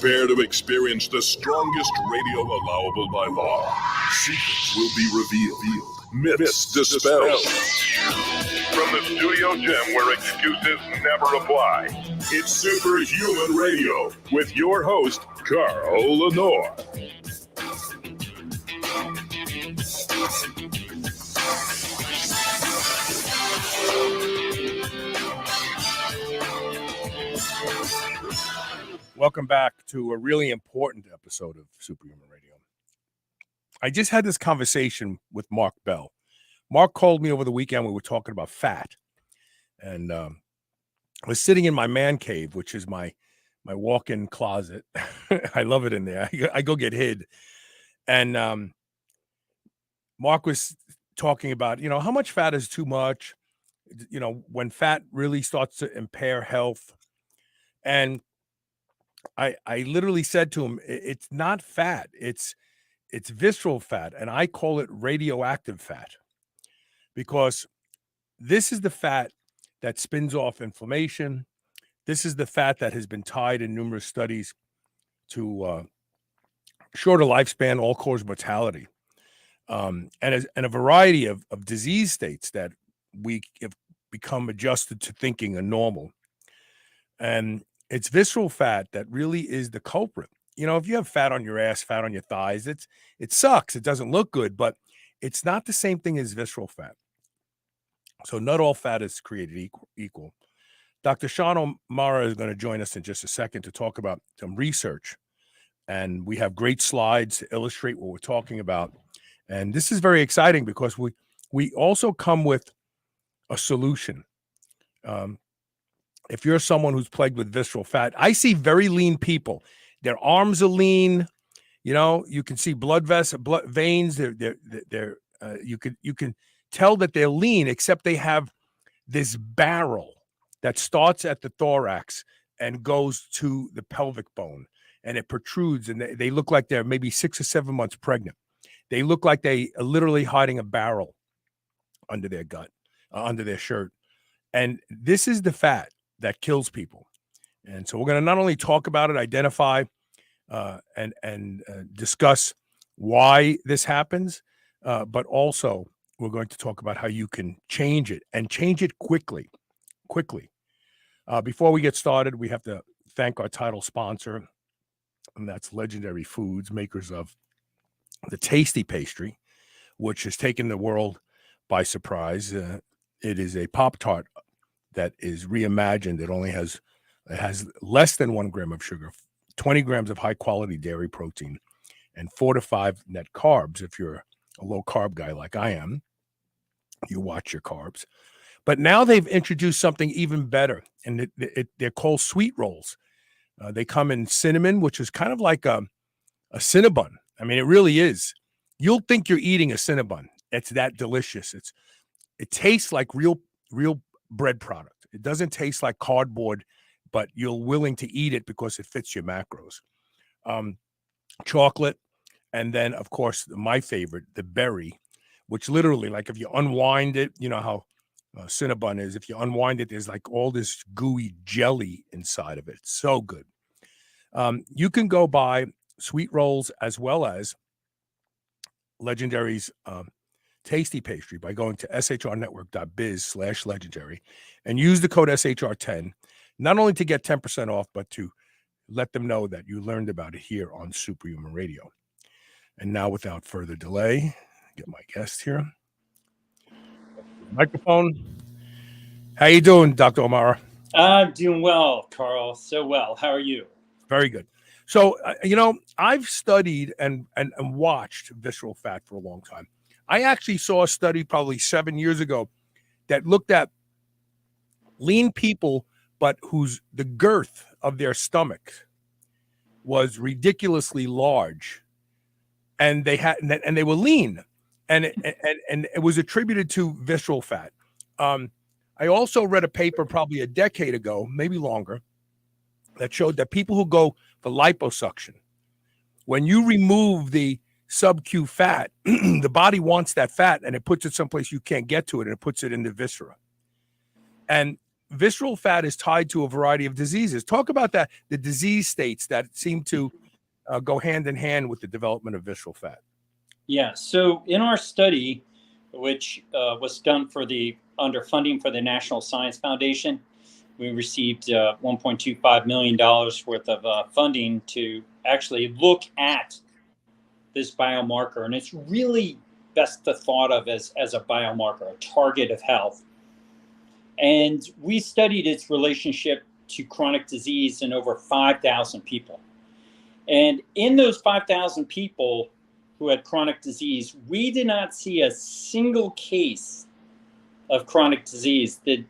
Prepare to experience the strongest radio allowable by law. Secrets will be revealed. Myths dispelled. From the studio gym where excuses never apply, it's Superhuman Radio with your host, Carl Lenore. Welcome back to a really important episode of Superhuman Radio. I just had this conversation with Mark Bell. Mark called me over the weekend. We were talking about fat. And I was sitting in my man cave, which is my walk-in closet. I love it in there. I go get hid. And Mark was talking about, how much fat is too much, when fat really starts to impair health. And I literally said to him, it's not fat, it's visceral fat, and I call it radioactive fat, because this is the fat that spins off inflammation. This is the fat that has been tied in numerous studies to shorter lifespan, all-cause mortality, and a variety of disease states that we have become adjusted to thinking are normal. And it's visceral fat that really is the culprit. If you have fat on your ass, fat on your thighs, it sucks. It doesn't look good, but it's not the same thing as visceral fat. So not all fat is created equal. Dr. Sean O'Mara is going to join us in just a second to talk about some research. And we have great slides to illustrate what we're talking about. And this is very exciting because we also come with a solution. If you're someone who's plagued with visceral fat, I see very lean people. Their arms are lean. You can see blood veins. You can tell that they're lean, except they have this barrel that starts at the thorax and goes to the pelvic bone, and it protrudes, and they look like they're maybe 6 or 7 months pregnant. They look like they are literally hiding a barrel under their gut, under their shirt. And this is the fat that kills people. And so we're going to not only talk about it, identify and discuss why this happens, but also we're going to talk about how you can change it, and change it quickly. Before we get started, we have to thank our title sponsor, and that's Legendary Foods, makers of the Tasty Pastry, which has taken the world by surprise. It is a Pop-Tart that is reimagined. It has less than 1 gram of sugar, 20 grams of high quality dairy protein, and 4 to 5 net carbs. If you're a low carb guy like I am, you watch your carbs. But now they've introduced something even better, and they're called sweet rolls. They come in cinnamon, which is kind of like a Cinnabon. I mean, it really is. You'll think you're eating a Cinnabon. It's that delicious. It tastes like real bread product. It doesn't taste like cardboard, but you're willing to eat it because it fits your macros. Chocolate, and then of course my favorite, the berry, which literally, like if you unwind it, you know how Cinnabon is. If you unwind it, there's like all this gooey jelly inside of it. It's so good. You can go buy sweet rolls as well as Legendary's Tasty Pastry by going to shrnetwork.biz/legendary and use the code SHR10, not only to get 10% off, but to let them know that you learned about it here on Superhuman Radio. And now, without further delay, get my guest here. Microphone. How you doing, Dr. O'Mara? I'm doing well, Carl. So well. How are you? Very good. So, I've studied and watched visceral fat for a long time. I actually saw a study probably 7 years ago that looked at lean people, but the girth of their stomach was ridiculously large, and they were lean, and it was attributed to visceral fat. I also read a paper probably a decade ago, maybe longer, that showed that people who go for liposuction, when you remove the sub-Q fat, the body wants that fat and it puts it someplace you can't get to it, and it puts it in the viscera. And visceral fat is tied to a variety of diseases. Talk about that, the disease states that seem to go hand in hand with the development of visceral fat. Yeah. So in our study, which was done under funding for the National Science Foundation, we received $1.25 million worth of funding to actually look at this biomarker. And it's really best to thought of as a biomarker, a target of health. And we studied its relationship to chronic disease in over 5,000 people. And in those 5,000 people who had chronic disease, we did not see a single case of chronic disease that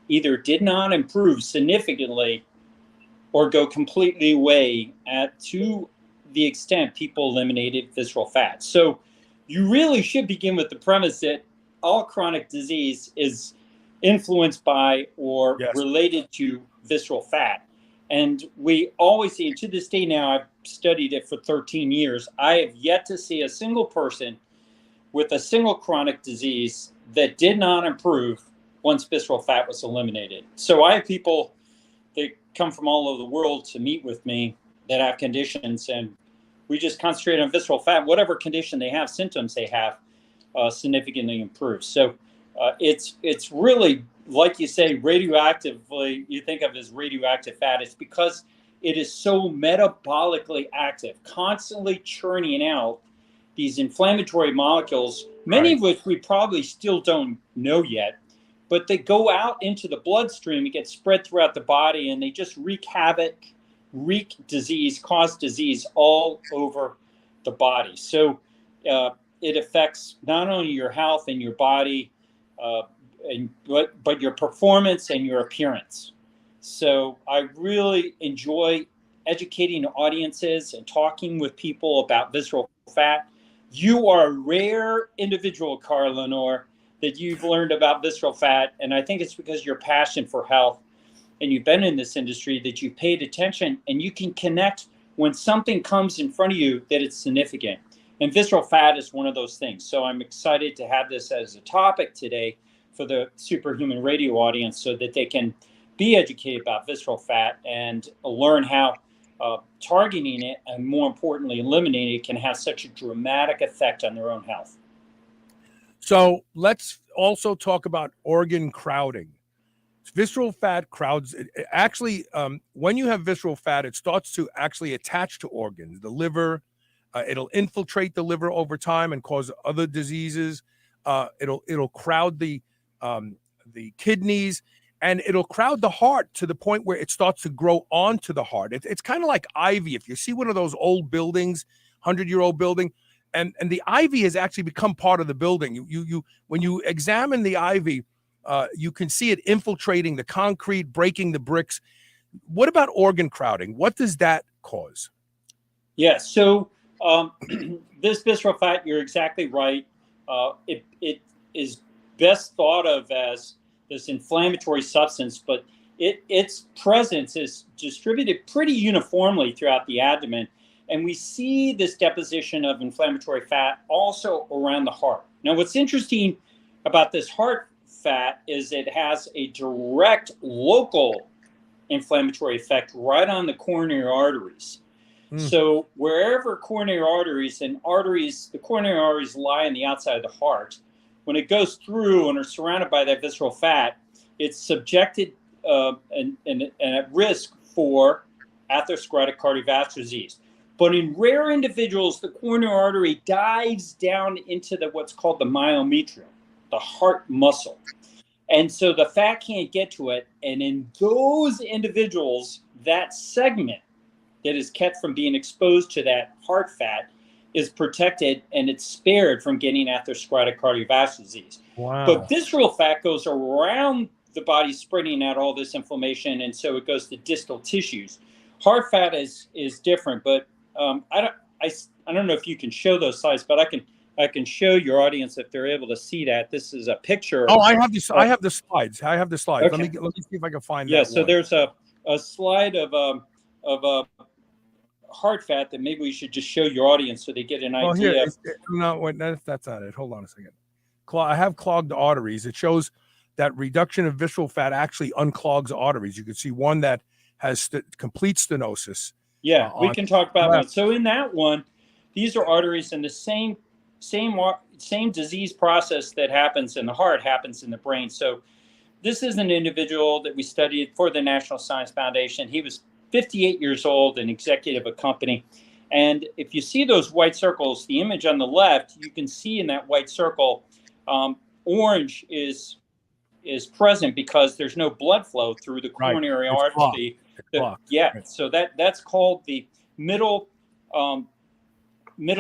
either did not improve significantly or go completely away to the extent people eliminated visceral fat. So you really should begin with the premise that all chronic disease is influenced by or related to visceral fat. And we always see, and to this day now, I've studied it for 13 years, I have yet to see a single person with a single chronic disease that did not improve once visceral fat was eliminated. So I have people that come from all over the world to meet with me that have conditions, and we just concentrate on visceral fat. Whatever condition they have, symptoms they have, significantly improve. So it's really, like you say, radioactively, you think of it as radioactive fat. It's because it is so metabolically active, constantly churning out these inflammatory molecules, many of which we probably still don't know yet, but they go out into the bloodstream and get spread throughout the body, and they just wreak havoc, wreak disease, cause disease all over the body. So it affects not only your health and your body, but your performance and your appearance. So I really enjoy educating audiences and talking with people about visceral fat. You are a rare individual, Carl Lenore, that you've learned about visceral fat, and I think it's because your passion for health and you've been in this industry that you've paid attention and you can connect when something comes in front of you that it's significant. And visceral fat is one of those things. So I'm excited to have this as a topic today for the Superhuman Radio audience so that they can be educated about visceral fat and learn how targeting it and, more importantly, eliminating it can have such a dramatic effect on their own health. So let's also talk about organ crowding. Visceral fat crowds. Actually, when you have visceral fat, it starts to actually attach to organs, the liver. It'll infiltrate the liver over time and cause other diseases. It'll crowd the kidneys, and it'll crowd the heart to the point where it starts to grow onto the heart. It's kind of like ivy. If you see one of those old buildings, 100-year-old building, and the ivy has actually become part of the building. You when you examine the ivy, you can see it infiltrating the concrete, breaking the bricks. What about organ crowding? What does that cause? Yeah, so this visceral fat, you're exactly right. It is best thought of as this inflammatory substance, but its presence is distributed pretty uniformly throughout the abdomen. And we see this deposition of inflammatory fat also around the heart. Now, what's interesting about this heart fat is it has a direct local inflammatory effect right on the coronary arteries. So wherever coronary arteries, the coronary arteries lie on the outside of the heart, when it goes through and are surrounded by that visceral fat, it's subjected and at risk for atherosclerotic cardiovascular disease. But in rare individuals, the coronary artery dives down into what's called the myometrium, the heart muscle. And so the fat can't get to it. And in those individuals, that segment that is kept from being exposed to that heart fat is protected and it's spared from getting atherosclerotic cardiovascular disease. Wow. But visceral fat goes around the body, spreading out all this inflammation, and so it goes to distal tissues. Heart fat is different, but I don't know if you can show those slides, but I can show your audience if they're able to see that. This is a picture. Oh, I have the slides. I have the slides. Okay. Let me see if I can find that. Yeah, so there's a slide of heart fat that maybe we should just show your audience so they get an idea. Here, no, wait, that's not it. Hold on a second. I have clogged arteries. It shows that reduction of visceral fat actually unclogs arteries. You can see one that has complete stenosis. Yeah, we can talk about left. that. So in that one, these are arteries, and the same disease process that happens in the heart happens in the brain. So this is an individual that we studied for the National Science Foundation. He was 58 years old, an executive of a company. And if you see those white circles, the image on the left, you can see in that white circle, orange is present because there's no blood flow through the coronary artery. Yeah, so that's called the middle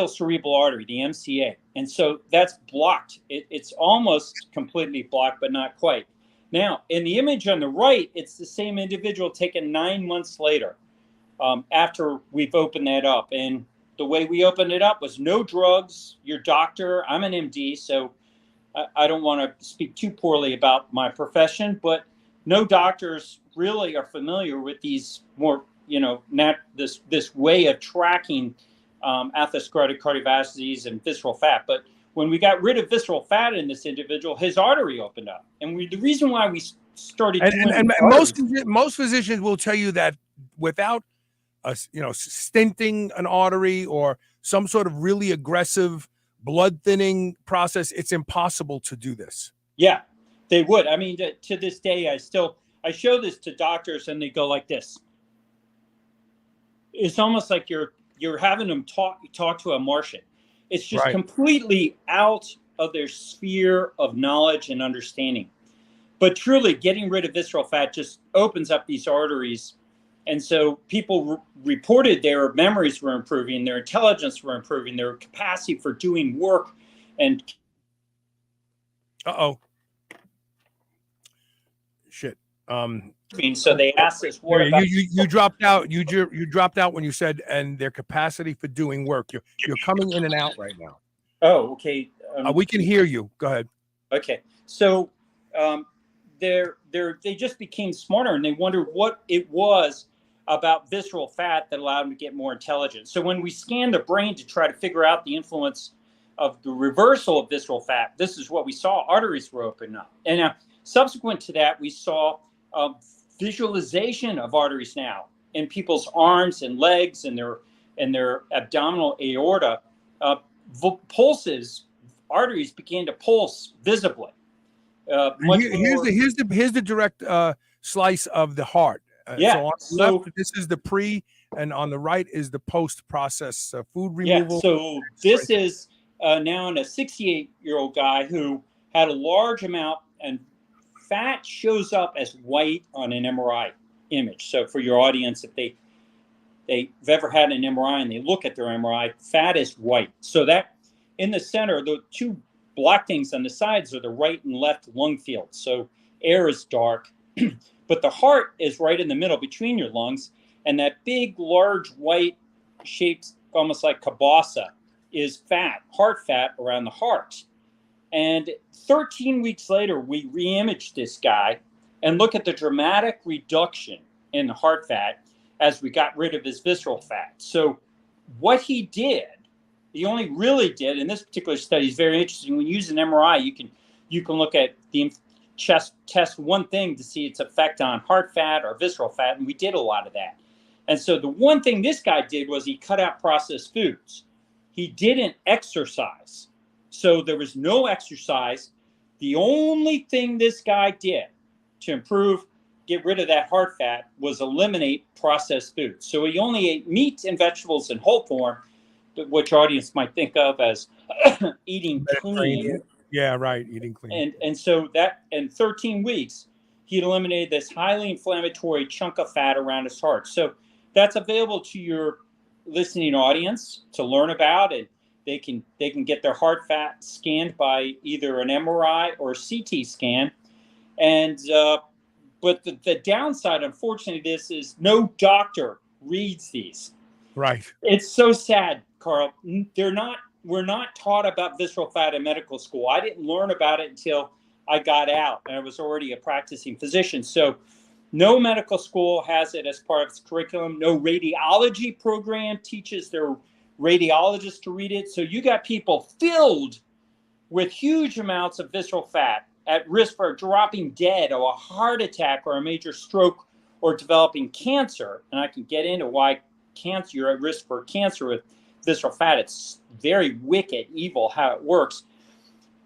cerebral artery, the MCA, and so that's blocked. It's almost completely blocked, but not quite. Now, in the image on the right, it's the same individual taken 9 months later, after we've opened that up. And the way we opened it up was no drugs. Your doctor, I'm an MD, so I don't want to speak too poorly about my profession, but no doctors really are familiar with these more, this way of tracking atherosclerotic cardiovascular disease and visceral fat. But when we got rid of visceral fat in this individual, his artery opened up. And the reason why we started and most physicians will tell you that without stenting an artery or some sort of really aggressive blood thinning process, it's impossible to do this. Yeah, they would. I mean, to this day, I show this to doctors and they go like this. It's almost like you're having them talk to a Martian. It's just completely out of their sphere of knowledge and understanding. But truly, getting rid of visceral fat just opens up these arteries. And so people reported their memories were improving, their intelligence were improving, their capacity for doing work. And shit. So they asked us, "What about you dropped out? You dropped out when you said and their capacity for doing work." You're coming in and out right now. Oh, okay. We can hear you. Go ahead. Okay, so they just became smarter, and they wondered what it was about visceral fat that allowed them to get more intelligent. So when we scanned the brain to try to figure out the influence of the reversal of visceral fat, this is what we saw: arteries were opening up. And now, subsequent to that, we saw visualization of arteries now in people's arms and legs and their abdominal aorta. Pulses, arteries began to pulse visibly. Here's the direct slice of the heart. So on the left, this is the pre, and on the right is the post-process food removal. Yeah, so this is now in a 68-year-old guy who had a large amount, and fat shows up as white on an MRI image. So for your audience, if they've ever had an MRI and they look at their MRI, fat is white. So that in the center, the two black things on the sides are the right and left lung fields. So air is dark, but the heart is right in the middle between your lungs. And that big, large, white shaped, almost like kielbasa, is fat, heart fat around the heart. And 13 weeks later, we re-imaged this guy and look at the dramatic reduction in the heart fat as we got rid of his visceral fat. So what he did, he only really did, and this particular study is very interesting. When you use an MRI, you can look at the chest, test one thing to see its effect on heart fat or visceral fat, and we did a lot of that. And so the one thing this guy did was he cut out processed foods. He didn't exercise. So there was no exercise. The only thing this guy did to get rid of that heart fat was eliminate processed foods. So he only ate meat and vegetables in whole form, which audience might think of as eating clean. Yeah, right, eating clean. And so that in 13 weeks, he'd eliminated this highly inflammatory chunk of fat around his heart. So that's available to your listening audience to learn about, and they can get their heart fat scanned by either an MRI or CT scan. And but the downside, unfortunately, this is no doctor reads these. Right. It's so sad, Carl. We're not taught about visceral fat in medical school. I didn't learn about it until I got out, and I was already a practicing physician. So no medical school has it as part of its curriculum. No radiology program teaches their radiologists to read it. So you got people filled with huge amounts of visceral fat at risk for dropping dead or a heart attack or a major stroke or developing cancer. And I can get into why cancer, you're at risk for cancer with visceral fat. It's very wicked, evil how it works,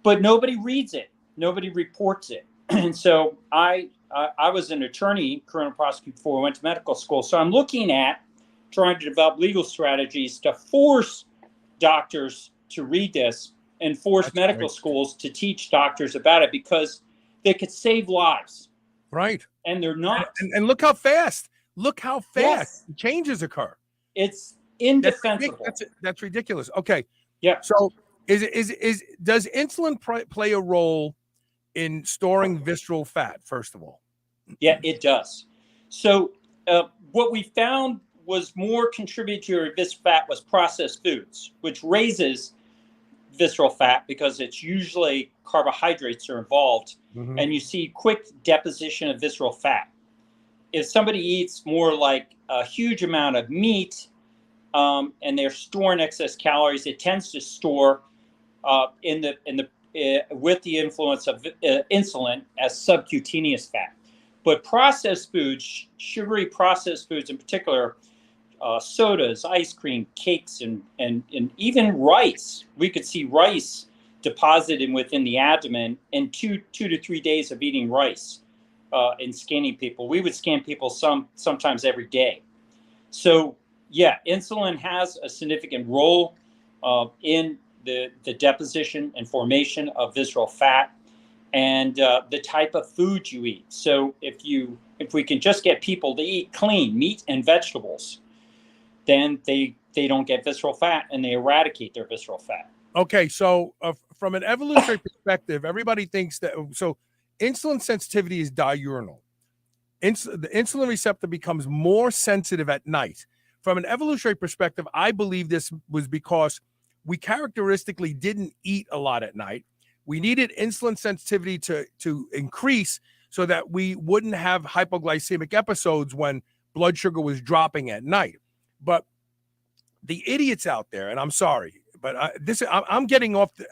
but nobody reads it. Nobody reports it. And so I was an attorney, criminal prosecutor before I went to medical school. So I'm looking at trying to develop legal strategies to force doctors to read this and force medical schools to teach doctors about it, because they could save lives. Right. And they're not. And look how fast yes. changes occur. It's indefensible. That's ridiculous. Okay. Yeah. So does insulin play a role in storing visceral fat, first of all? Yeah, it does. So what we found was more contributory to visceral fat was processed foods, which raises visceral fat because it's usually carbohydrates are involved, and you see quick deposition of visceral fat. If somebody eats more like a huge amount of meat and they're storing excess calories, it tends to store with the influence of insulin as subcutaneous fat. But processed foods, sugary processed foods in particular, sodas, ice cream, cakes, and even rice. We could see rice deposited within the abdomen in two to 3 days of eating rice in scanning people. We would scan people sometimes every day. So yeah, insulin has a significant role in the deposition and formation of visceral fat, and the type of food you eat. So if we can just get people to eat clean meat and vegetables, then they don't get visceral fat and they eradicate their visceral fat. Okay, so from an evolutionary perspective, everybody thinks that insulin sensitivity is diurnal. The insulin receptor becomes more sensitive at night. From an evolutionary perspective, I believe this was because we characteristically didn't eat a lot at night. We needed insulin sensitivity to increase so that we wouldn't have hypoglycemic episodes when blood sugar was dropping at night. But the idiots out there, and I'm sorry, but I'm getting off the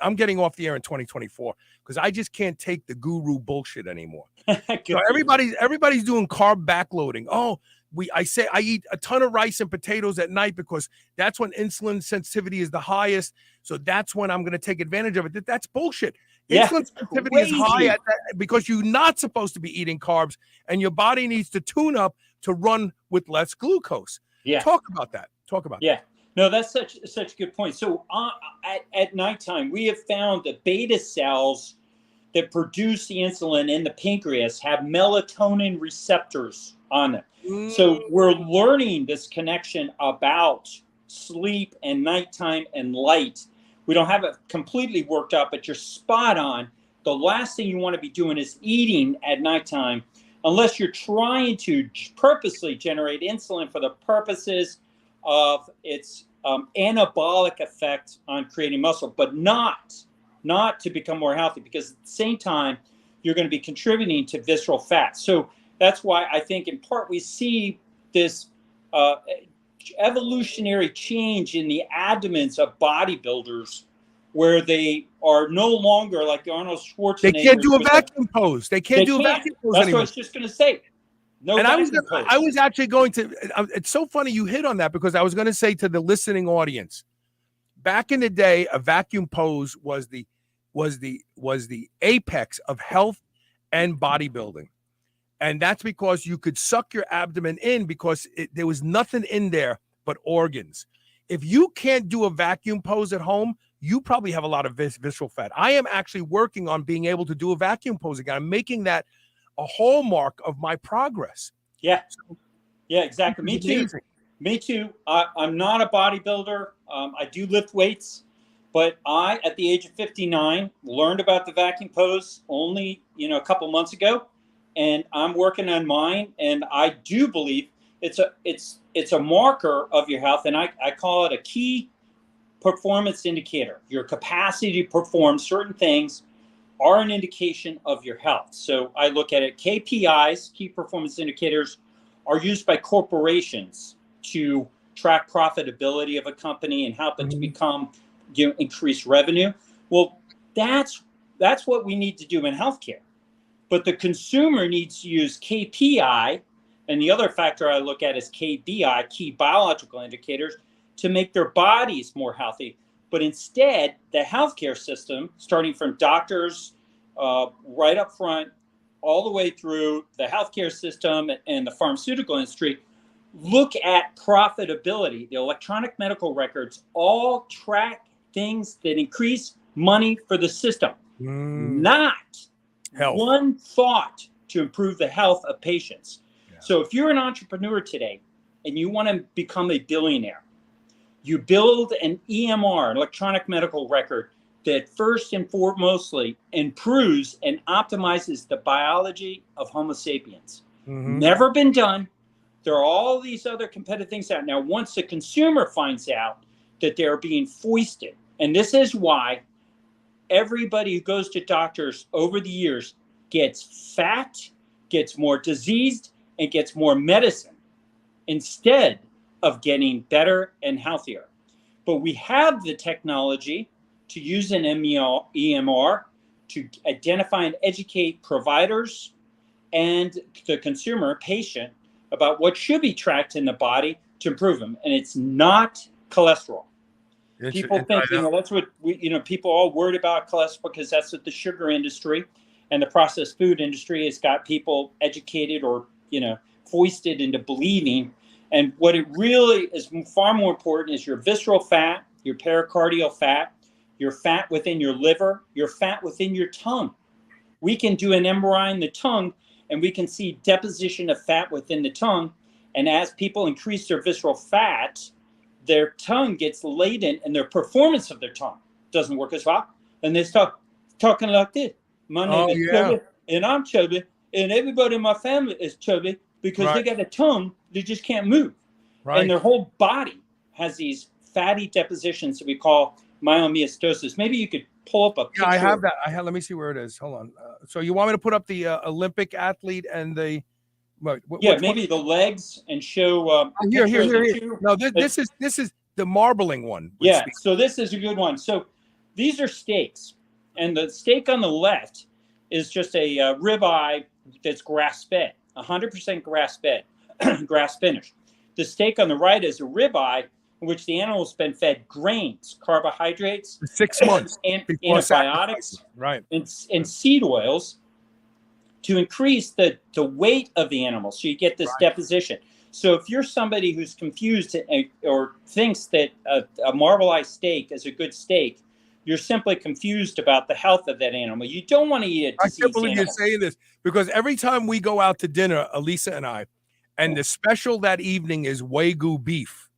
air in 2024 because I just can't take the guru bullshit anymore. So everybody's doing carb backloading. Oh, I eat a ton of rice and potatoes at night because that's when insulin sensitivity is the highest. So that's when I'm going to take advantage of it. That's bullshit. Yeah, insulin sensitivity is high because you're not supposed to be eating carbs, and your body needs to tune up to run with less glucose. Yeah. Talk about that. Yeah. No, that's such a good point. So at nighttime, we have found that beta cells that produce the insulin in the pancreas have melatonin receptors on them. So we're learning this connection about sleep and nighttime and light. We don't have it completely worked out, but you're spot on. The last thing you want to be doing is eating at nighttime unless you're trying to purposely generate insulin for the purposes of its anabolic effect on creating muscle, but not to become more healthy, because at the same time, you're going to be contributing to visceral fat. So that's why I think in part we see this evolutionary change in the abdomens of bodybuilders, where they are no longer like Arnold Schwarzenegger. They can't do a vacuum pose. They can't do a vacuum pose That's anymore. what I was just going to say. No, and I was actually going to. It's so funny you hit on that, because I was going to say to the listening audience, back in the day, a vacuum pose was the apex of health and bodybuilding, and that's because you could suck your abdomen in because there was nothing in there but organs. If you can't do a vacuum pose at home, you probably have a lot of visceral fat. I am actually working on being able to do a vacuum pose again. I'm making that a hallmark of my progress. Yeah. Yeah, exactly. Me too. I'm not a bodybuilder. I do lift weights, but at the age of 59, learned about the vacuum pose only, a couple months ago, and I'm working on mine. And I do believe it's a marker of your health, and I call it a key performance indicator. Your capacity to perform certain things are an indication of your health. So I look at it. KPIs, key performance indicators, are used by corporations to track profitability of a company and help it to become, increase revenue. Well, that's that's what we need to do in healthcare. But the consumer needs to use KPI, and the other factor I look at is KBI, key biological indicators, to make their bodies more healthy. But instead, the healthcare system, starting from doctors right up front, all the way through the healthcare system and the pharmaceutical industry, look at profitability. The electronic medical records all track things that increase money for the system, not health. one thought to improve the health of patients. Yeah. So if you're an entrepreneur today and you want to become a billionaire, you build an EMR, electronic medical record, that first and foremostly improves and optimizes the biology of Homo sapiens. Never been done. There are all these other competitive things out. Now, once the consumer finds out that they're being foisted, and this is why everybody who goes to doctors over the years gets fat, gets more diseased, and gets more medicine instead of getting better and healthier. But we have the technology to use an EMR to identify and educate providers and the consumer patient about what should be tracked in the body to improve them. And it's not cholesterol. People think, that's what people all worried about cholesterol because that's what the sugar industry and the processed food industry has got people educated or, foisted into believing. And what it really is far more important is your visceral fat, your pericardial fat, your fat within your liver, your fat within your tongue. We can do an MRI in the tongue and we can see deposition of fat within the tongue. And as people increase their visceral fat, their tongue gets laden and their performance of their tongue doesn't work as well. And they start talking like this. My name is Chubby, and I'm chubby, and everybody in my family is chubby because they got a tongue they just can't move. Right. And their whole body has these fatty depositions that we call myomyostosis. Maybe you could pull up a picture. Yeah, I have that. Let me see where it is. Hold on. So you want me to put up the Olympic athlete and the maybe the legs and show here. No, this is the marbling one. Yeah, so this is a good one. So these are steaks, and the steak on the left is just a ribeye that's grass-fed, 100% grass-fed, grass-finished. The steak on the right is a ribeye in which the animal's been fed grains, carbohydrates, for 6 months, and antibiotics, right, and seed oils to increase the weight of the animal, so you get this deposition. So if you're somebody who's confused or thinks that a marbleized steak is a good steak, you're simply confused about the health of that animal. You don't want to eat a diseased I can't believe animal. you're saying this, because every time we go out to dinner, Elisa and I, and the special that evening is Wagyu beef,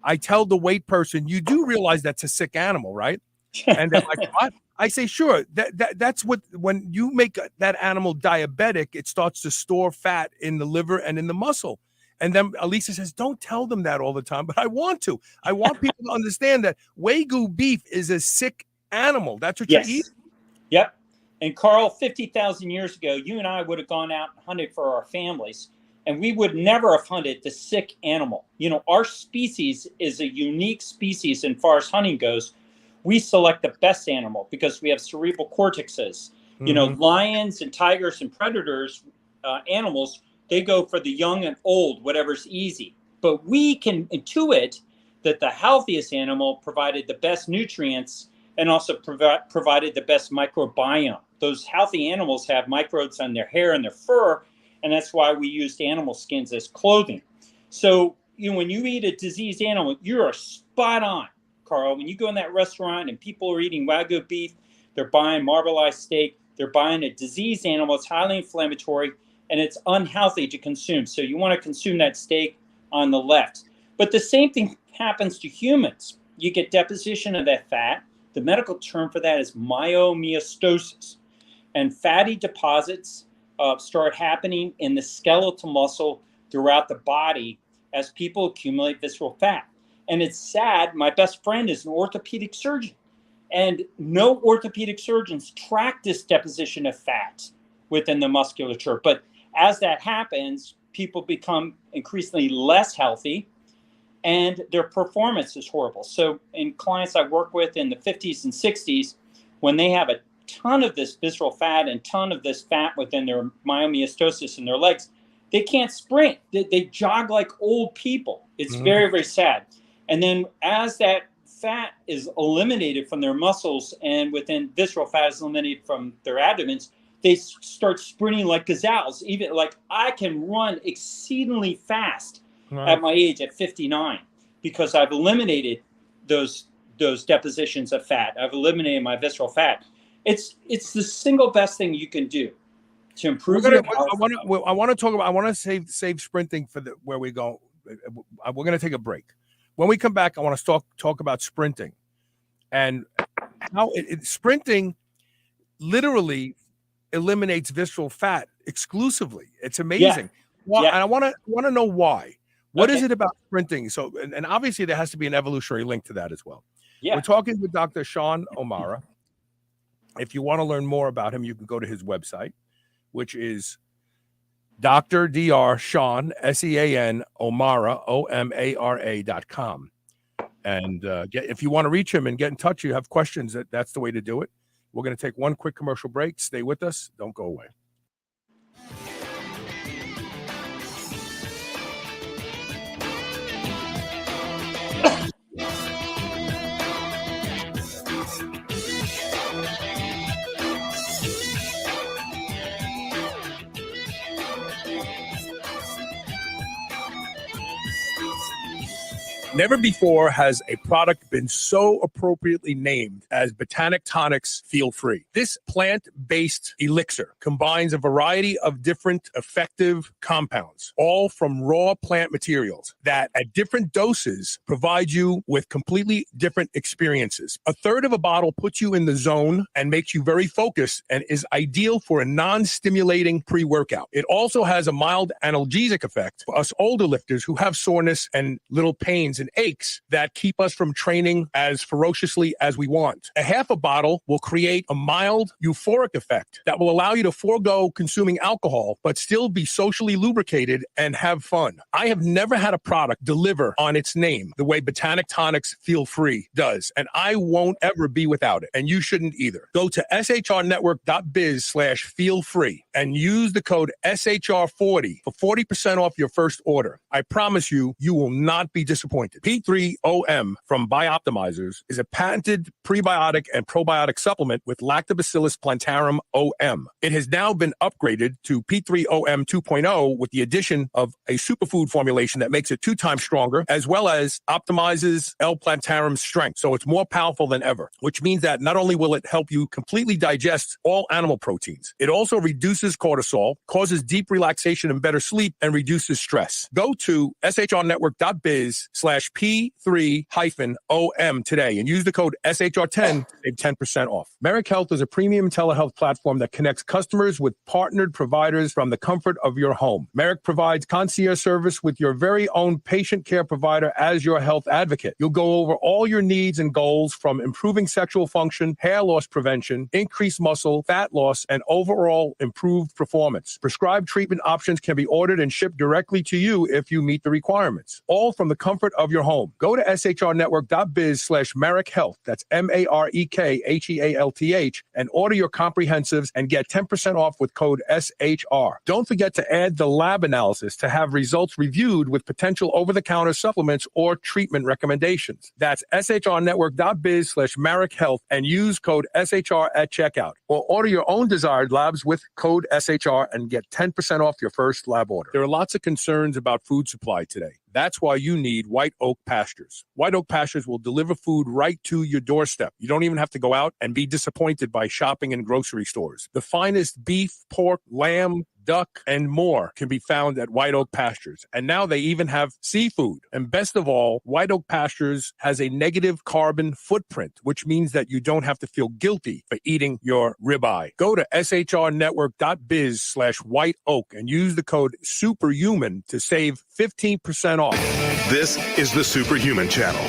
I tell the wait person, you do realize that's a sick animal, right? And they're like, what? I say, sure. That's what, when you make that animal diabetic, it starts to store fat in the liver and in the muscle. And then Elisa says, don't tell them that all the time, but I want to. I want people to understand that Wagyu beef is a sick animal. That's what you're eating. Yep. And Carl, 50,000 years ago, you and I would have gone out and hunted for our families, and we would never have hunted the sick animal. Our species is a unique species as far as hunting goes. We select the best animal because we have cerebral cortexes. Lions and tigers and predators, animals, they go for the young and old, whatever's easy. But we can intuit that the healthiest animal provided the best nutrients and also provided the best microbiome. Those healthy animals have microbes on their hair and their fur, and that's why we used animal skins as clothing. So when you eat a diseased animal, you're spot on, Carl. When you go in that restaurant and people are eating Wagyu beef, they're buying marbleized steak, they're buying a diseased animal. It's highly inflammatory, and it's unhealthy to consume. So you want to consume that steak on the left. But the same thing happens to humans. You get deposition of that fat. The medical term for that is myomyostosis. And fatty deposits start happening in the skeletal muscle throughout the body as people accumulate visceral fat. And it's sad. My best friend is an orthopedic surgeon, and no orthopedic surgeons track this deposition of fat within the musculature. But as that happens, people become increasingly less healthy and their performance is horrible. So in clients I work with in the 50s and 60s, when they have ton of this visceral fat and ton of this fat within their myomyostosis in their legs, they can't sprint. They jog like old people. It's very, very sad. And then as that fat is eliminated from their muscles and within visceral fat is eliminated from their abdomens, they start sprinting like gazelles. Even like I can run exceedingly fast at my age at 59 because I've eliminated those depositions of fat. I've eliminated my visceral fat. It's the single best thing you can do to improve your health. I want to talk about. I want to save sprinting for where we go. We're going to take a break. When we come back, I want to talk about sprinting and how sprinting literally eliminates visceral fat exclusively. It's amazing. Why? And I want to know why. What is it about sprinting? So, and obviously there has to be an evolutionary link to that as well. Yeah. We're talking with Dr. Sean O'Mara. If you want to learn more about him, you can go to his website, which is Dr. Sean, SEAN, O'Mara, OMARA.com. And if you want to reach him and get in touch, you have questions, that's the way to do it. We're going to take one quick commercial break. Stay with us. Don't go away. Never before has a product been so appropriately named as Botanic Tonics Feel Free. This plant-based elixir combines a variety of different effective compounds, all from raw plant materials that at different doses provide you with completely different experiences. A third of a bottle puts you in the zone and makes you very focused and is ideal for a non-stimulating pre-workout. It also has a mild analgesic effect for us older lifters who have soreness and little pains and aches that keep us from training as ferociously as we want. A half a bottle will create a mild euphoric effect that will allow you to forego consuming alcohol, but still be socially lubricated and have fun. I have never had a product deliver on its name the way Botanic Tonics Feel Free does, and I won't ever be without it, and you shouldn't either. Go to shrnetwork.biz/feelfree and use the code SHR40 for 40% off your first order. I promise you, you will not be disappointed. P3OM from Bioptimizers is a patented prebiotic and probiotic supplement with Lactobacillus plantarum OM. It has now been upgraded to P3OM 2.0 with the addition of a superfood formulation that makes it 2 times stronger, as well as optimizes L. plantarum's strength. So it's more powerful than ever, which means that not only will it help you completely digest all animal proteins, it also reduces cortisol, causes deep relaxation and better sleep, and reduces stress. Go to shrnetwork.biz/P3-OM today and use the code SHR10 to save 10% off. Merrick Health is a premium telehealth platform that connects customers with partnered providers from the comfort of your home. Merrick provides concierge service with your very own patient care provider as your health advocate. You'll go over all your needs and goals from improving sexual function, hair loss prevention, increased muscle, fat loss, and overall improved performance. Prescribed treatment options can be ordered and shipped directly to you if you meet the requirements. All from the comfort of your home. Go to shrnetwork.biz/Merrick Health. That's MAREKHEALTH and order your comprehensives and get 10% off with code SHR. Don't forget to add the lab analysis to have results reviewed with potential over-the-counter supplements or treatment recommendations. That's shrnetwork.biz/Merrick Health and use code SHR at checkout. Or order your own desired labs with code SHR and get 10% off your first lab order. There are lots of concerns about food supply today. That's why you need White Oak Pastures. White Oak Pastures will deliver food right to your doorstep. You don't even have to go out and be disappointed by shopping in grocery stores. The finest beef, pork, lamb, duck, and more can be found at White Oak Pastures. And now they even have seafood. And best of all, White Oak Pastures has a negative carbon footprint, which means that you don't have to feel guilty for eating your ribeye. Go to shrnetwork.biz/White Oak and use the code SUPERHUMAN to save 15% off. This is the Superhuman Channel.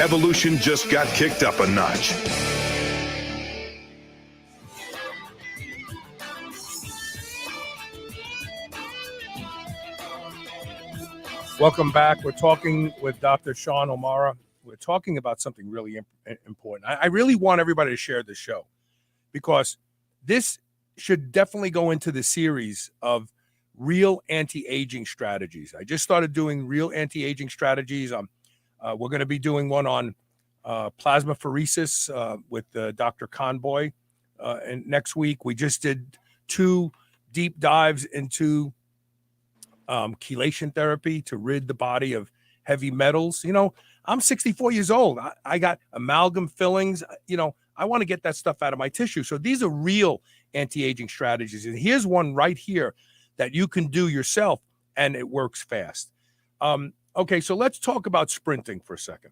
Evolution just got kicked up a notch. Welcome back. We're talking with Dr. Sean O'Mara. We're talking about something really important. I really want everybody to share this show because this should definitely go into the series of real anti-aging strategies. I just started doing real anti-aging strategies. We're going to be doing one on plasmapheresis with Dr. Conboy. And next week, we just did 2 deep dives into chelation therapy to rid the body of heavy metals. You know, I'm 64 years old. I got amalgam fillings. You know, I want to get that stuff out of my tissue. So these are real anti-aging strategies. And here's one right here that you can do yourself, and it works fast. Okay, so let's talk about sprinting for a second.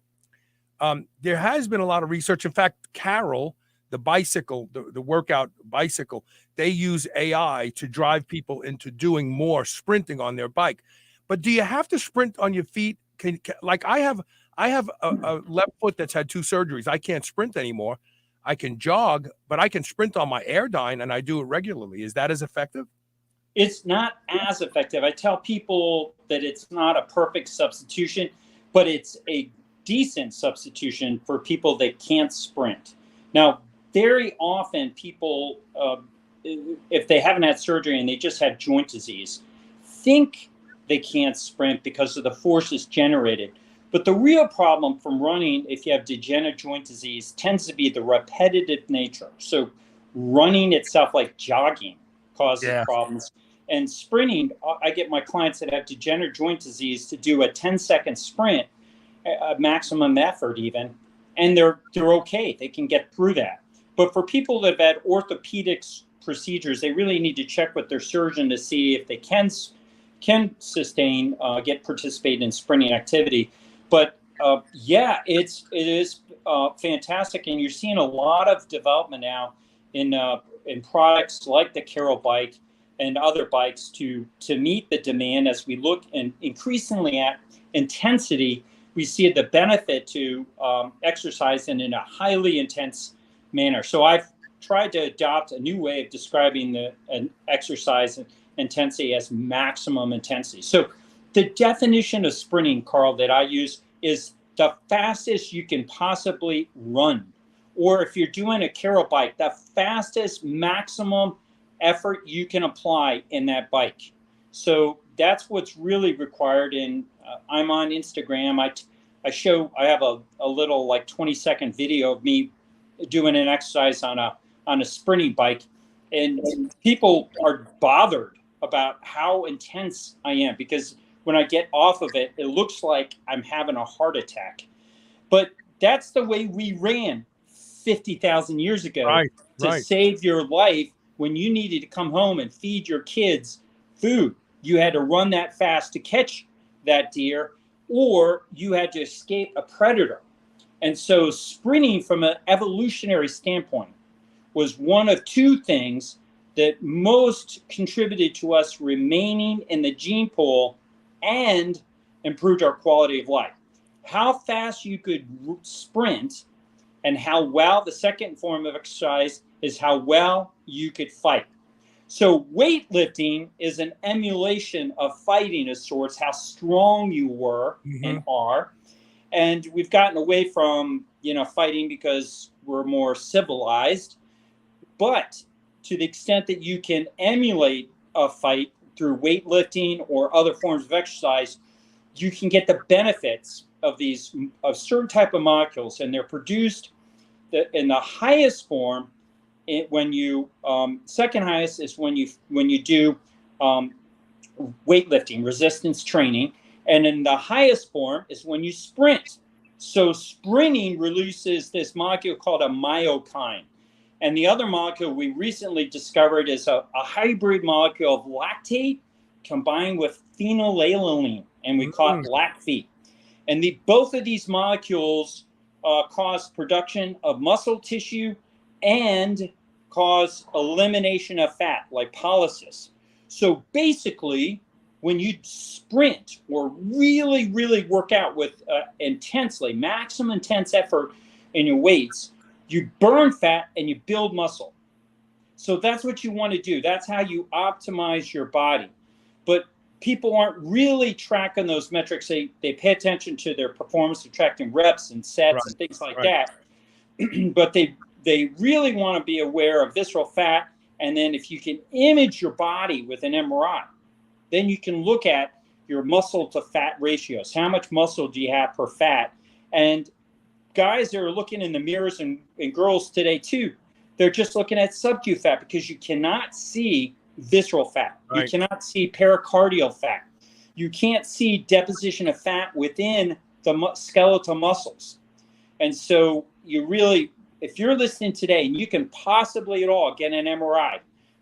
There has been a lot of research. In fact, Carol, the bicycle, the workout bicycle, they use AI to drive people into doing more sprinting on their bike. But do you have to sprint on your feet? Like I have a left foot that's had 2 surgeries. I can't sprint anymore. I can jog, but I can sprint on my Airdyne, and I do it regularly. Is that as effective? It's not as effective. I tell people that it's not a perfect substitution, but it's a decent substitution for people that can't sprint. Now, very often people, if they haven't had surgery and they just have joint disease, think they can't sprint because of the forces generated. But the real problem from running, if you have degenerative joint disease, tends to be the repetitive nature. So running itself, like jogging, causes problems. And sprinting, I get my clients that have degenerative joint disease to do a 10-second sprint, a maximum effort even, and they're okay. They can get through that. But for people that have had orthopedics procedures, they really need to check with their surgeon to see if they can sustain, participate in sprinting activity. But yeah, it is fantastic, and you're seeing a lot of development now in products like the Carol bike and other bikes to meet the demand. As we look and increasingly at intensity, we see the benefit to exercising in a highly intense manner. So I've tried to adopt a new way of describing an exercise intensity as maximum intensity. So the definition of sprinting, Carl, that I use is the fastest you can possibly run. Or if you're doing a Carol bike, the fastest maximum effort you can apply in that bike. So that's what's really required. And I'm on Instagram. I have a little like 20-second video of me doing an exercise on a sprinting bike, and people are bothered about how intense I am, because when I get off of it, it looks like I'm having a heart attack. But that's the way we ran 50,000 years ago to save your life. When you needed to come home and feed your kids food, you had to run that fast to catch that deer, or you had to escape a predator. And so sprinting from an evolutionary standpoint was one of 2 things that most contributed to us remaining in the gene pool and improved our quality of life. How fast you could sprint, and how well, the second form of exercise is how well you could fight. So weightlifting is an emulation of fighting of sorts, how strong you were and are. And we've gotten away from, fighting because we're more civilized. But to the extent that you can emulate a fight through weightlifting or other forms of exercise, you can get the benefits of certain type of molecules, and they're produced in the highest form. When you second highest is when you do weightlifting, resistance training, and in the highest form is when you sprint. So sprinting releases this molecule called a myokine, and the other molecule we recently discovered is a hybrid molecule of lactate combined with phenylalanine, and we call it lactate. And both of these molecules cause production of muscle tissue and cause elimination of fat, lipolysis. So basically, when you sprint or really, really work out with intensely, maximum intense effort in your weights, you burn fat and you build muscle. So that's what you want to do. That's how you optimize your body. But people aren't really tracking those metrics. They pay attention to their performance, subtracting reps and sets and things like that. But they really want to be aware of visceral fat. And then if you can image your body with an MRI, then you can look at your muscle to fat ratios. How much muscle do you have per fat? And guys that are looking in the mirrors, and girls today too, they're just looking at subcu fat because you cannot see visceral fat. Right. You cannot see pericardial fat. You can't see deposition of fat within the skeletal muscles. And so you really, if you're listening today and you can possibly at all get an MRI,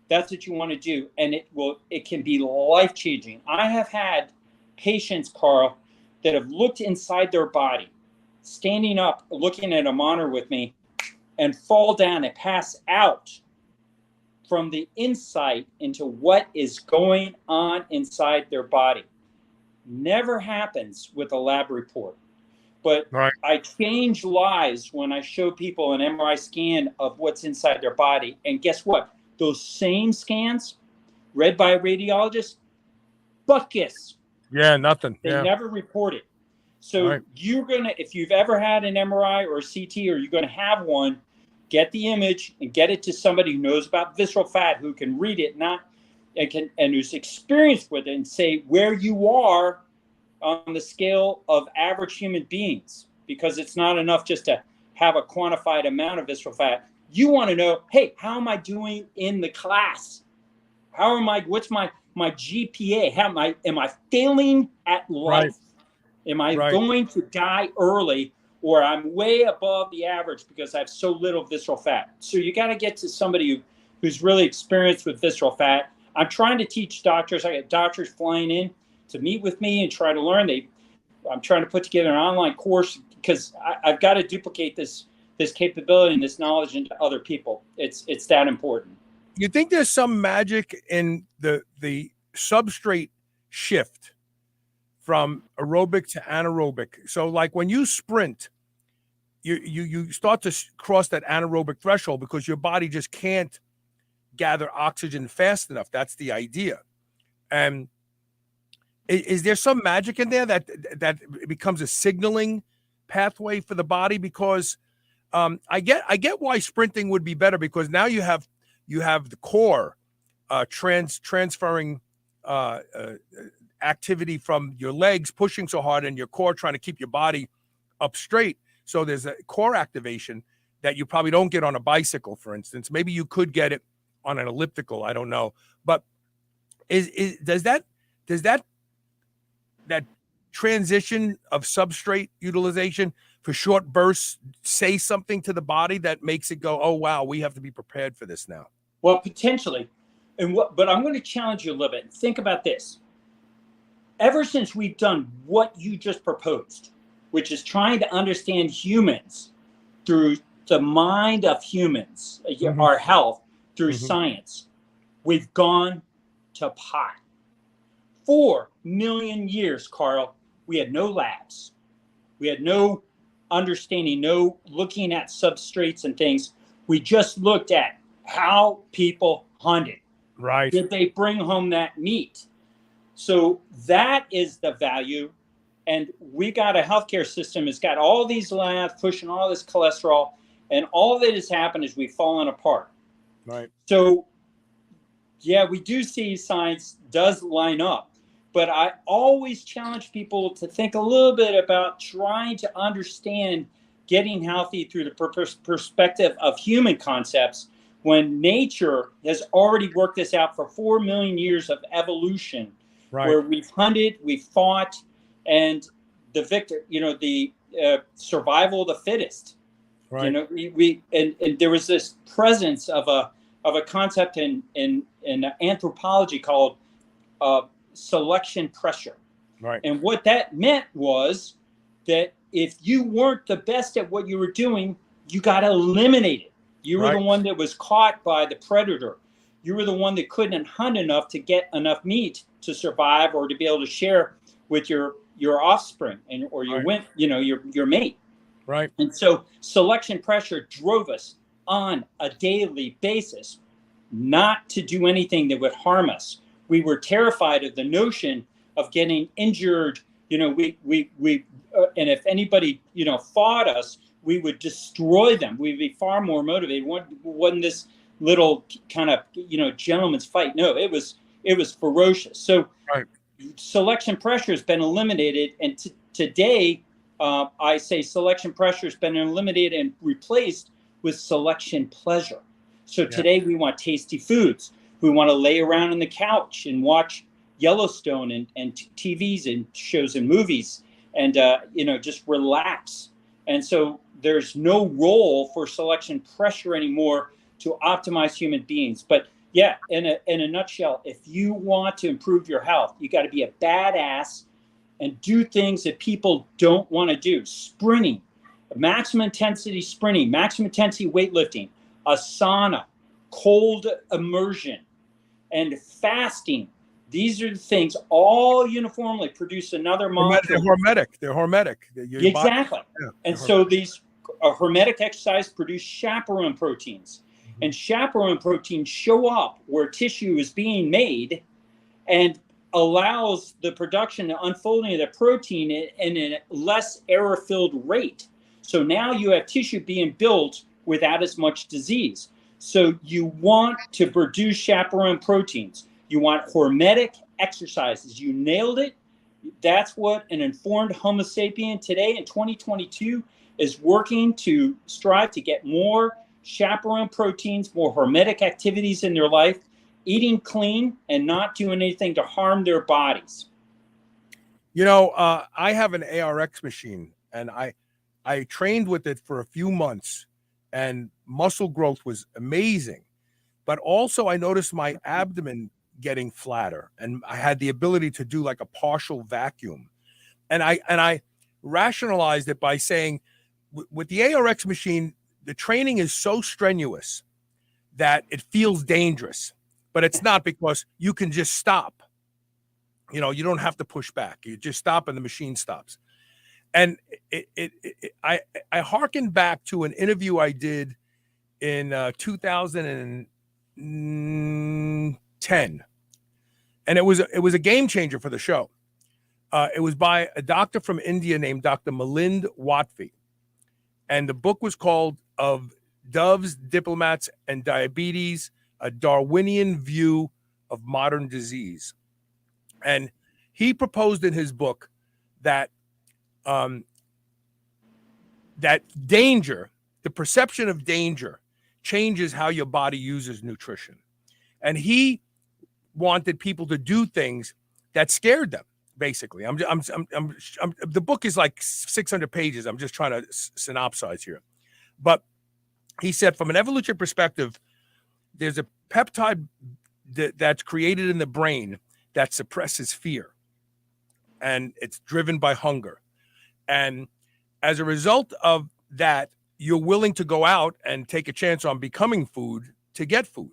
that's what you want to do. And it can be life-changing. I have had patients, Carl, that have looked inside their body, standing up, looking at a monitor with me, and fall down and pass out from the insight into what is going on inside their body. Never happens with a lab report. But Right. I change lives when I show people an MRI scan of what's inside their body. And guess what? Those same scans, read by a radiologist, butt kiss. Yeah, nothing. They Yeah. never report it. So Right. you're going to, if you've ever had an MRI or a CT, or you're going to have one, get the image and get it to somebody who knows about visceral fat, who can read it, and who's experienced with it, and say where you are on the scale of average human beings, because it's not enough just to have a quantified amount of visceral fat. You want to know, hey, how am I doing in the class? What's my GPA? Am I failing at life? Right. Am I Right. going to die early, or I'm way above the average because I have so little visceral fat? So you got to get to somebody who's really experienced with visceral fat. I'm trying to teach doctors. I got doctors flying in to meet with me and try to learn. I'm trying to put together an online course because I've got to duplicate this capability and this knowledge into other people. It's that important. You think there's some magic in the substrate shift from aerobic to anaerobic? So like when you sprint, you start to cross that anaerobic threshold because your body just can't gather oxygen fast enough. That's the idea. And is there some magic in there that it becomes a signaling pathway for the body? Because I get why sprinting would be better, because now you have the core transferring activity from your legs pushing so hard, and your core trying to keep your body up straight. So there's a core activation that you probably don't get on a bicycle, for instance. Maybe you could get it on an elliptical. I don't know. But does that transition of substrate utilization for short bursts say something to the body that makes it go, oh, wow, we have to be prepared for this now? Well, potentially. But I'm going to challenge you a little bit. Think about this. Ever since we've done what you just proposed, which is trying to understand humans through the mind of humans, our health through science, we've gone to pot. 4 million years, Carl, we had no labs. We had no understanding, no looking at substrates and things. We just looked at how people hunted. Right. Did they bring home that meat? So that is the value. And we got a healthcare system that's got all these labs pushing all this cholesterol, and all that has happened is we've fallen apart. Right. So, yeah, we do see science does line up. But I always challenge people to think a little bit about trying to understand getting healthy through the perspective of human concepts, when nature has already worked this out for 4 million years of evolution, right, where we've hunted, we've fought, and the victor, the survival of the fittest. Right. And there was this presence of a concept in anthropology called selection pressure. Right. And what that meant was that if you weren't the best at what you were doing, you got eliminated. You were Right. the one that was caught by the predator. You were the one that couldn't hunt enough to get enough meat to survive or to be able to share with your offspring or your Right. your mate. Right. And so selection pressure drove us on a daily basis not to do anything that would harm us. We were terrified of the notion of getting injured. And if anybody, fought us, we would destroy them. We'd be far more motivated. Wasn't this little kind of gentleman's fight? No, it was ferocious. So Right. selection pressure has been eliminated, and today I say selection pressure has been eliminated and replaced with selection pleasure. So today we want tasty foods. We want to lay around on the couch and watch Yellowstone and TVs and shows and movies, and just relax. And so there's no role for selection pressure anymore to optimize human beings. But yeah, in a nutshell, if you want to improve your health, you got to be a badass and do things that people don't want to do. Sprinting, maximum intensity sprinting, maximum intensity weightlifting, a sauna, cold immersion, and fasting. These are the things all uniformly produce another molecule. They're hormetic. Exactly. And so these hormetic exercise produce chaperone proteins. Mm-hmm. And chaperone proteins show up where tissue is being made and allows the production and unfolding of the protein in a less error-filled rate. So now you have tissue being built without as much disease. So you want to produce chaperone proteins. You want hormetic exercises. You nailed it. That's what an informed Homo sapien today in 2022 is working to strive to get more chaperone proteins, more hormetic activities in their life, eating clean and not doing anything to harm their bodies. I have an ARX machine, and I trained with it for a few months, and muscle growth was amazing. But also I noticed my abdomen getting flatter, and I had the ability to do like a partial vacuum. And I rationalized it by saying with the ARX machine, the training is so strenuous that it feels dangerous, but it's not, because you can just stop. You don't have to push back. You just stop and the machine stops. And I hearkened back to an interview I did in 2010, and it was a game changer for the show. It was by a doctor from India named Dr. Milind Watvi, and the book was called "Of Doves, Diplomats, and Diabetes: A Darwinian View of Modern Disease." And he proposed in his book that that danger, the perception of danger, changes how your body uses nutrition. And he wanted people to do things that scared them. Basically, the book is like 600 pages. I'm just trying to synopsize here. But he said, from an evolutionary perspective, there's a peptide that's created in the brain that suppresses fear, and it's driven by hunger. And as a result of that, you're willing to go out and take a chance on becoming food to get food.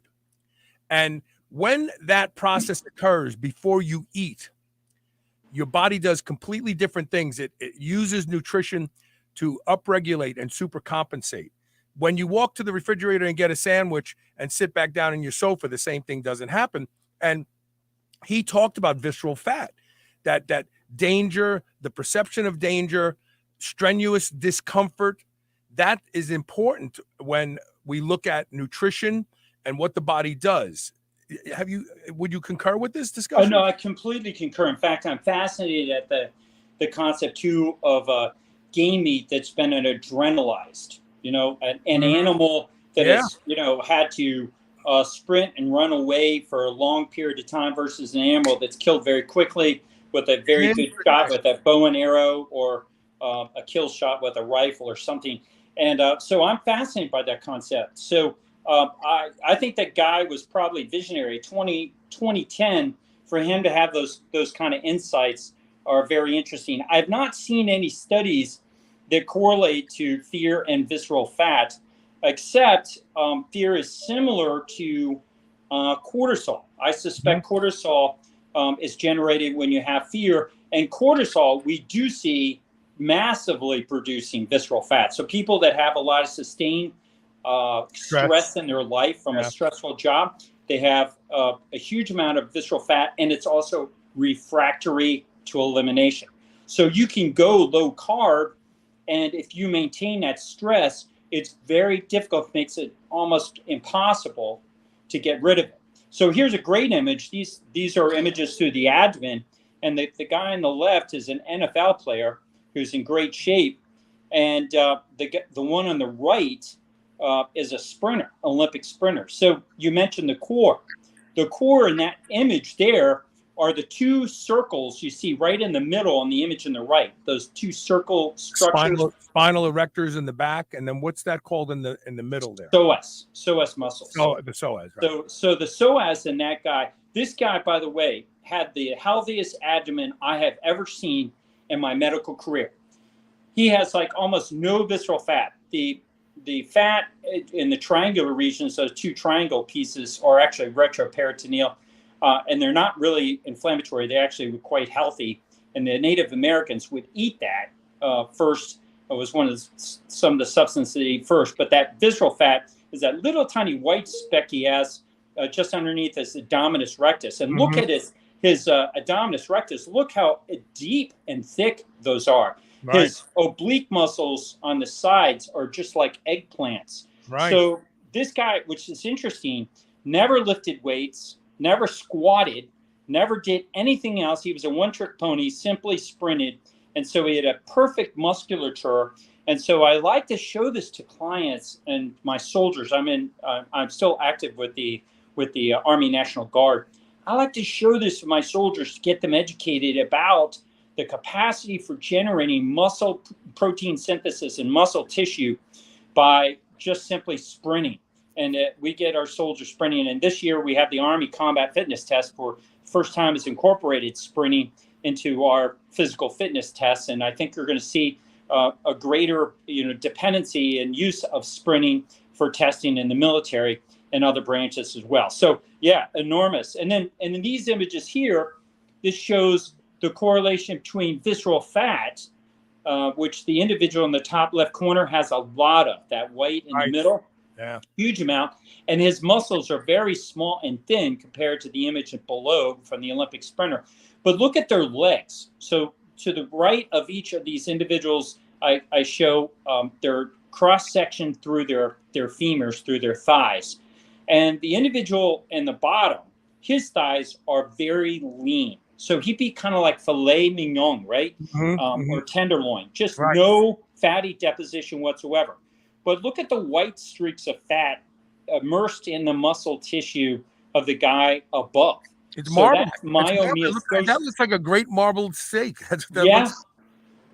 And when that process occurs before you eat, your body does completely different things. It uses nutrition to upregulate and supercompensate. When you walk to the refrigerator and get a sandwich and sit back down in your sofa, the same thing doesn't happen. And he talked about visceral fat, that danger, the perception of danger, strenuous discomfort, that is important when we look at nutrition and what the body does. Would you concur with this discussion? Oh, no, I completely concur. In fact, I'm fascinated at the concept too of game meat that's been adrenalized. An animal that has had to sprint and run away for a long period of time versus an animal that's killed very quickly with a very good shot with a bow and arrow, or a kill shot with a rifle or something. And so I'm fascinated by that concept. So I think that guy was probably visionary. 2010, for him to have those kind of insights are very interesting. I've not seen any studies that correlate to fear and visceral fat, except fear is similar to cortisol. I suspect cortisol is generated when you have fear, and cortisol we do see massively producing visceral fat. So people that have a lot of sustained stress in their life from a stressful job, they have a huge amount of visceral fat, and it's also refractory to elimination. So you can go low carb And if you maintain that stress, it's very difficult, makes it almost impossible to get rid of it. So here's a great image. These are images through the abdomen. And the guy on the left is an NFL player who's in great shape. And the one on the right is a sprinter, Olympic sprinter. So you mentioned the core. The core in that image there are the two circles you see right in the middle on the image on the right. Those two circle structures. Spinal erectors in the back, and then what's that called in the middle there? Psoas muscles. Oh, the psoas. Right. So the psoas in that guy. This guy, by the way, had the healthiest abdomen I have ever seen in my medical career. He has like almost no visceral fat. The fat in the triangular regions, those two triangle pieces, are actually retroperitoneal. And they're not really inflammatory. They actually were quite healthy. And the Native Americans would eat that first. It was some of the substances they eat first. But that visceral fat is that little tiny white speck he has just underneath his abdominis rectus. And look at his abdominis rectus. Look how deep and thick those are. Right. His oblique muscles on the sides are just like eggplants. Right. So this guy, which is interesting, never lifted weights, never squatted, never did anything else. He was a one-trick pony, simply sprinted. And so he had a perfect musculature. And so I like to show this to clients and my soldiers. I'm still active with the Army National Guard. I like to show this to my soldiers to get them educated about the capacity for generating muscle protein synthesis and muscle tissue by just simply sprinting. And we get our soldiers sprinting. And this year we have the Army Combat Fitness Test for the first time it's incorporated sprinting into our physical fitness tests. And I think you're going to see a greater dependency and use of sprinting for testing in the military and other branches as well. So yeah, enormous. And then in these images here, this shows the correlation between visceral fat, which the individual in the top left corner has a lot of, that white in the middle. Yeah. Huge amount. And his muscles are very small and thin compared to the image below from the Olympic sprinter. But look at their legs. So to the right of each of these individuals, I show their cross-section through their femurs, through their thighs. And the individual in the bottom, his thighs are very lean. So he'd be kind of like filet mignon, right? Or tenderloin, just no fatty deposition whatsoever. But look at the white streaks of fat immersed in the muscle tissue of the guy above. It's marble. That looks like a great marbled steak.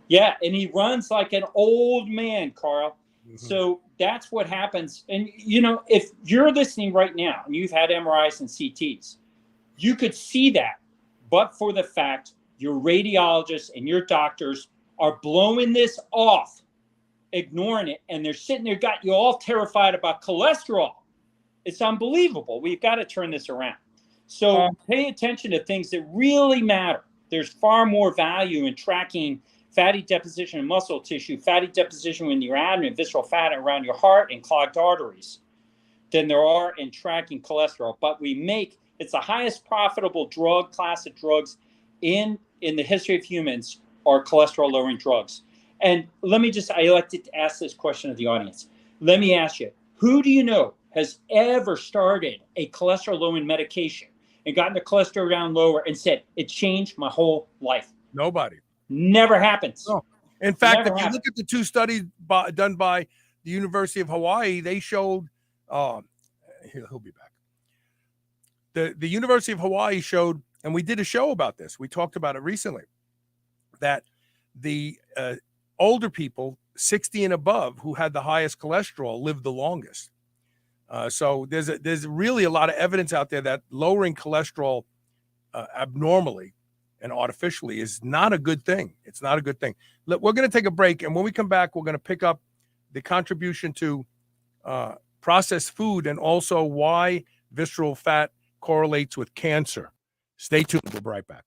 Yeah, and he runs like an old man, Carl. So that's what happens. And, if you're listening right now and you've had MRIs and CTs, you could see that. But for the fact your radiologists and your doctors are blowing this off, ignoring it, and they're sitting there, got you all terrified about cholesterol. It's unbelievable. We've got to turn this around. So pay attention to things that really matter. There's far more value in tracking fatty deposition in muscle tissue, fatty deposition in your abdomen, visceral fat around your heart and clogged arteries than there are in tracking cholesterol. But it's the highest profitable drug class of drugs in the history of humans are cholesterol lowering drugs. And I like to ask this question of the audience. Let me ask you, who do you know has ever started a cholesterol lowering medication and gotten the cholesterol down lower and said, it changed my whole life? Nobody. Never happens. No. In fact, if you look at the two studies done by the University of Hawaii, they showed, he'll be back. The University of Hawaii showed, and we did a show about this, we talked about it recently, that the older people, 60 and above, who had the highest cholesterol lived the longest. So there's really a lot of evidence out there that lowering cholesterol abnormally and artificially is not a good thing. It's not a good thing. We're going to take a break, and when we come back, we're going to pick up the contribution to processed food and also why visceral fat correlates with cancer. Stay tuned. We'll be right back.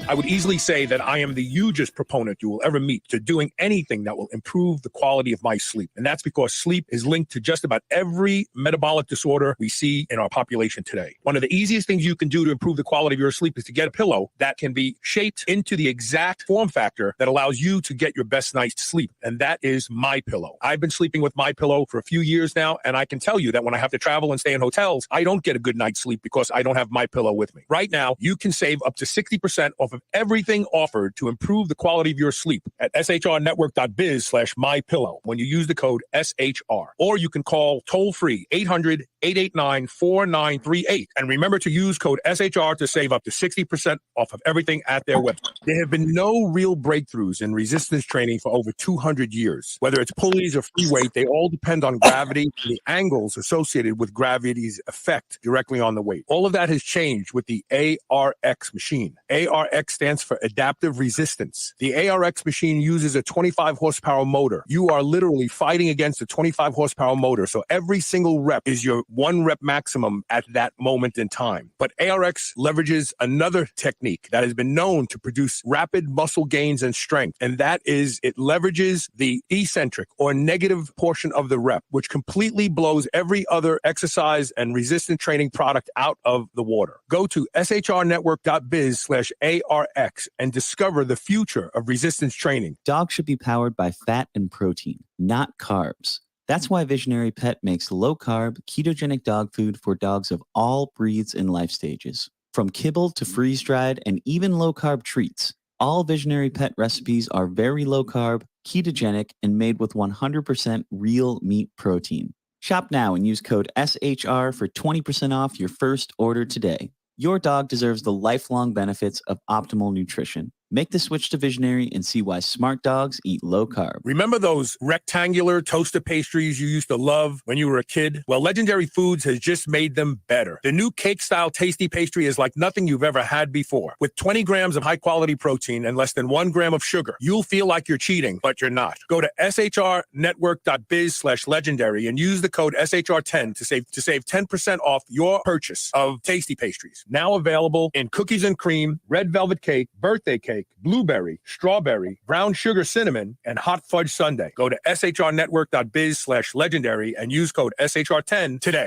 I would easily say that I am the hugest proponent you will ever meet to doing anything that will improve the quality of my sleep. And that's because sleep is linked to just about every metabolic disorder we see in our population today. One of the easiest things you can do to improve the quality of your sleep is to get a pillow that can be shaped into the exact form factor that allows you to get your best night's sleep. And that is My Pillow. I've been sleeping with My Pillow for a few years now, and I can tell you that when I have to travel and stay in hotels, I don't get a good night's sleep because I don't have My Pillow with me. Right now, you can save up to 60% off of everything offered to improve the quality of your sleep at shrnetwork.biz/mypillow when you use the code SHR. Or you can call toll-free 800-889-4938. And remember to use code SHR to save up to 60% off of everything at their website. There have been no real breakthroughs in resistance training for over 200 years. Whether it's pulleys or free weight, they all depend on gravity and the angles associated with gravity's effect directly on the weight. All of that has changed with the ARX machine. ARX stands for adaptive resistance. The ARX machine uses a 25 horsepower motor. You are literally fighting against a 25 horsepower motor. So every single rep is your 1 rep maximum at that moment in time. But ARX leverages another technique that has been known to produce rapid muscle gains and strength. And that is it leverages the eccentric or negative portion of the rep, which completely blows every other exercise and resistance training product out of the water. Go to shrnetwork.biz/ARX and discover the future of resistance training. Dogs should be powered by fat and protein, not carbs. That's why Visionary Pet makes low-carb, ketogenic dog food for dogs of all breeds and life stages. From kibble to freeze-dried and even low-carb treats, all Visionary Pet recipes are very low-carb, ketogenic, and made with 100% real meat protein. Shop now and use code SHR for 20% off your first order today. Your dog deserves the lifelong benefits of optimal nutrition. Make the switch to Visionary and see why smart dogs eat low carb. Remember those rectangular toaster pastries you used to love when you were a kid? Well, Legendary Foods has just made them better. The new cake-style tasty pastry is like nothing you've ever had before. With 20 grams of high-quality protein and less than 1 gram of sugar, you'll feel like you're cheating, but you're not. Go to shrnetwork.biz/legendary and use the code SHR10 to save 10% off your purchase of tasty pastries. Now available in cookies and cream, red velvet cake, birthday cake, blueberry, strawberry, brown sugar cinnamon, and hot fudge sundae. Go to shrnetwork.biz/legendary and use code SHR10 today.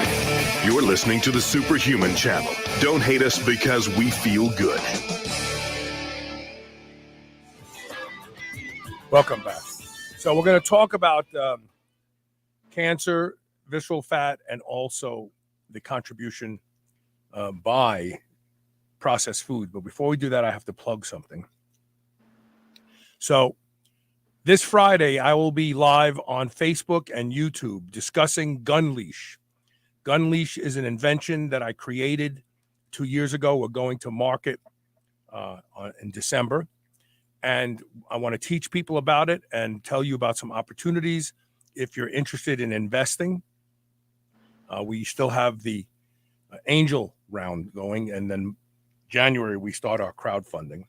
You're listening to the Superhuman Channel. Don't hate us because we feel good. Welcome back. So we're going to talk about cancer, visceral fat, and also the contribution by processed food. But before we do that, I have to plug something. So this Friday, I will be live on Facebook and YouTube discussing Gun Leash. Gun Leash is an invention that I created 2 years ago. We're going to market in December. And I want to teach people about it and tell you about some opportunities if you're interested in investing. We still have the angel round going, and then January, we start our crowdfunding.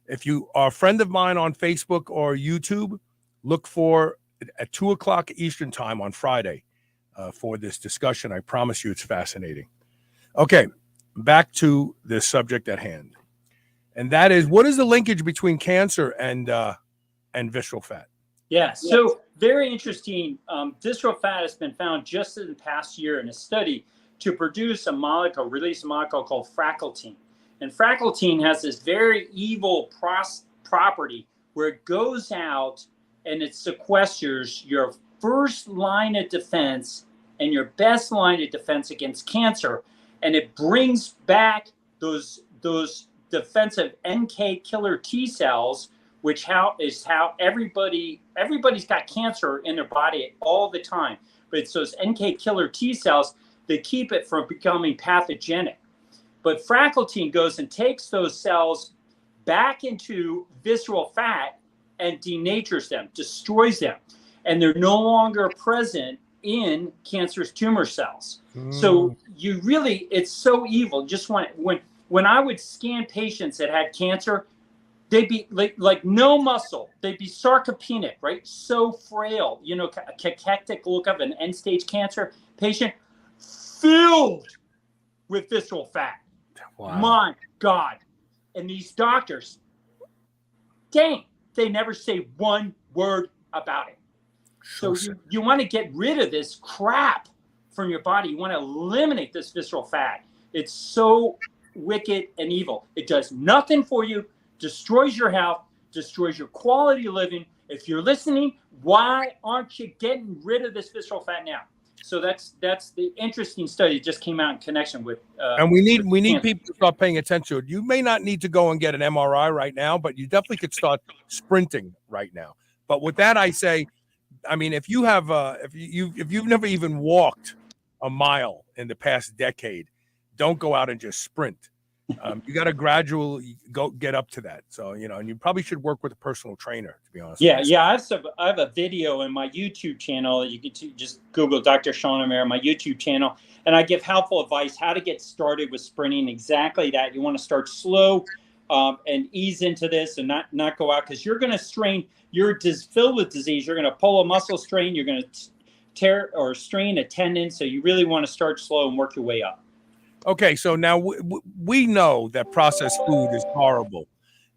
If you are a friend of mine on Facebook or YouTube, look for at 2 o'clock Eastern time on Friday for this discussion. I promise you it's fascinating. Okay, back to the subject at hand. And that is, what is the linkage between cancer and visceral fat? Yeah, so very interesting. Visceral fat has been found just in the past year in a study to produce release a molecule called fractalkine. And fractalkine has this very evil property where it goes out and it sequesters your first line of defense and your best line of defense against cancer. And it brings back those defensive NK killer T cells, which is how everybody's got cancer in their body all the time. But it's those NK killer T cells that keep it from becoming pathogenic. But fractalkine goes and takes those cells back into visceral fat and denatures them, destroys them. And they're no longer present in cancerous tumor cells. So you really, it's so evil. Just when I would scan patients that had cancer, they'd be like no muscle. They'd be sarcopenic, right? So frail, cachectic look of an end-stage cancer patient filled with visceral fat. Wow. My God. And these doctors, dang, they never say one word about it. So you want to get rid of this crap from your body. You want to eliminate this visceral fat. It's so wicked and evil. It does nothing for you, destroys your health, destroys your quality of living. If you're listening, why aren't you getting rid of this visceral fat now? So that's the interesting study that just came out in connection with. And we need people to start paying attention to it. You may not need to go and get an MRI right now, but you definitely could start sprinting right now. But with that, I say, I mean, if you have, if you've never even walked a mile in the past decade, don't go out and just sprint. You got to gradually get up to that. So, and you probably should work with a personal trainer, to be honest. Yeah. I have a video in my YouTube channel. You can just Google Dr. Sean O'Mara, my YouTube channel, and I give helpful advice how to get started with sprinting. Exactly that. You want to start slow and ease into this, and not go out, because you're going to strain. You're filled with disease. You're going to pull a muscle strain. You're going to tear or strain a tendon. So you really want to start slow and work your way up. Okay, so now we know that processed food is horrible,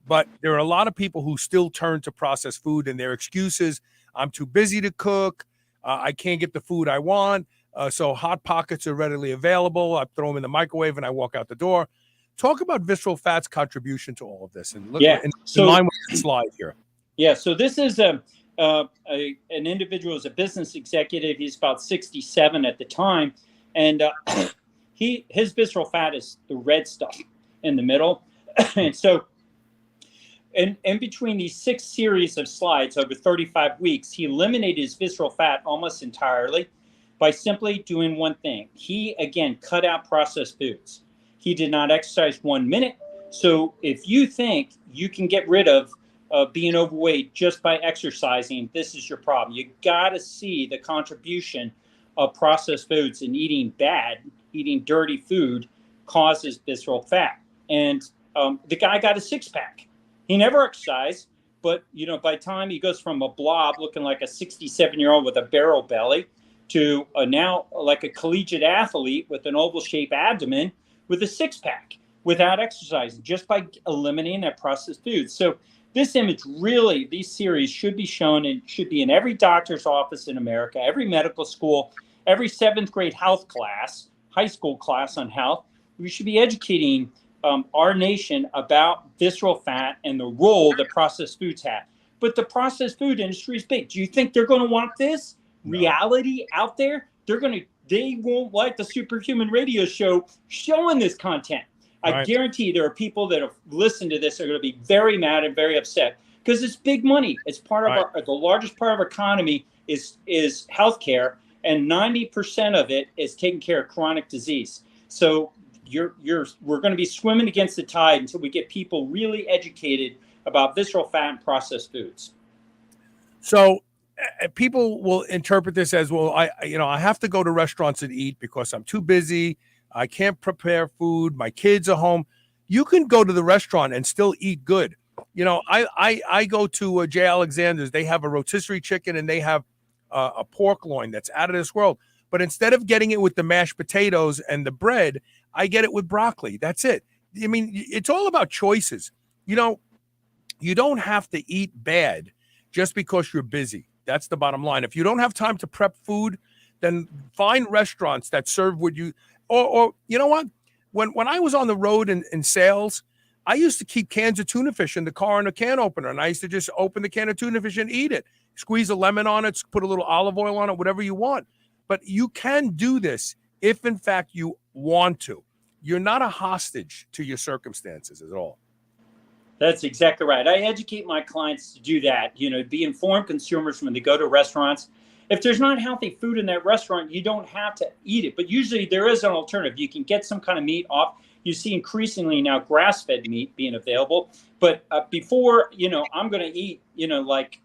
but there are a lot of people who still turn to processed food, and their excuses: I'm too busy to cook, I can't get the food I want, so Hot Pockets are readily available. I throw them in the microwave and I walk out the door. Talk about visceral fat's contribution to all of this, and look in line with the slide here. Yeah, so this is an individual who's a business executive. He's about 67 at the time, and his visceral fat is the red stuff in the middle. And so in between these 6 series of slides over 35 weeks, he eliminated his visceral fat almost entirely by simply doing one thing. He, again, cut out processed foods. He did not exercise 1 minute. So if you think you can get rid of being overweight just by exercising, this is your problem. You got to see the contribution of processed foods, and eating dirty food causes visceral fat. And the guy got a 6-pack. He never exercised, but by the time he goes from a blob looking like a 67-year-old with a barrel belly to now like a collegiate athlete with an oval-shaped abdomen with a 6-pack without exercising, just by eliminating that processed food. So this image, really, these series should be shown and should be in every doctor's office in America, every medical school, every 7th grade health class, high school class on health. We should be educating our nation about visceral fat and the role that processed foods have. But the processed food industry is big. Do you think they're going to want this reality out there? They won't like the Superhuman Radio Show showing this content. I guarantee there are people that have listened to this are going to be very mad and very upset, because it's big money. It's part of the largest part of our economy is healthcare, and 90% of it is taking care of chronic disease. So we're going to be swimming against the tide until we get people really educated about visceral fat and processed foods. So people will interpret this as, well, I have to go to restaurants and eat because I'm too busy. I can't prepare food. My kids are home. You can go to the restaurant and still eat good. I go to J. Alexander's. They have a rotisserie chicken and they have a pork loin that's out of this world. But instead of getting it with the mashed potatoes and the bread, I get it with broccoli. That's it. I mean, it's all about choices. You don't have to eat bad just because you're busy. That's the bottom line. If you don't have time to prep food, then find restaurants that serve what you, or you know what? When I was on the road in sales, I used to keep cans of tuna fish in the car in a can opener, and I used to just open the can of tuna fish and eat it. Squeeze a lemon on it, put a little olive oil on it, whatever you want. But you can do this if, in fact, you want to. You're not a hostage to your circumstances at all. That's exactly right. I educate my clients to do that, be informed consumers when they go to restaurants. If there's not healthy food in that restaurant, you don't have to eat it. But usually there is an alternative. You can get some kind of meat off. You see increasingly now grass-fed meat being available. But before, I'm going to eat, like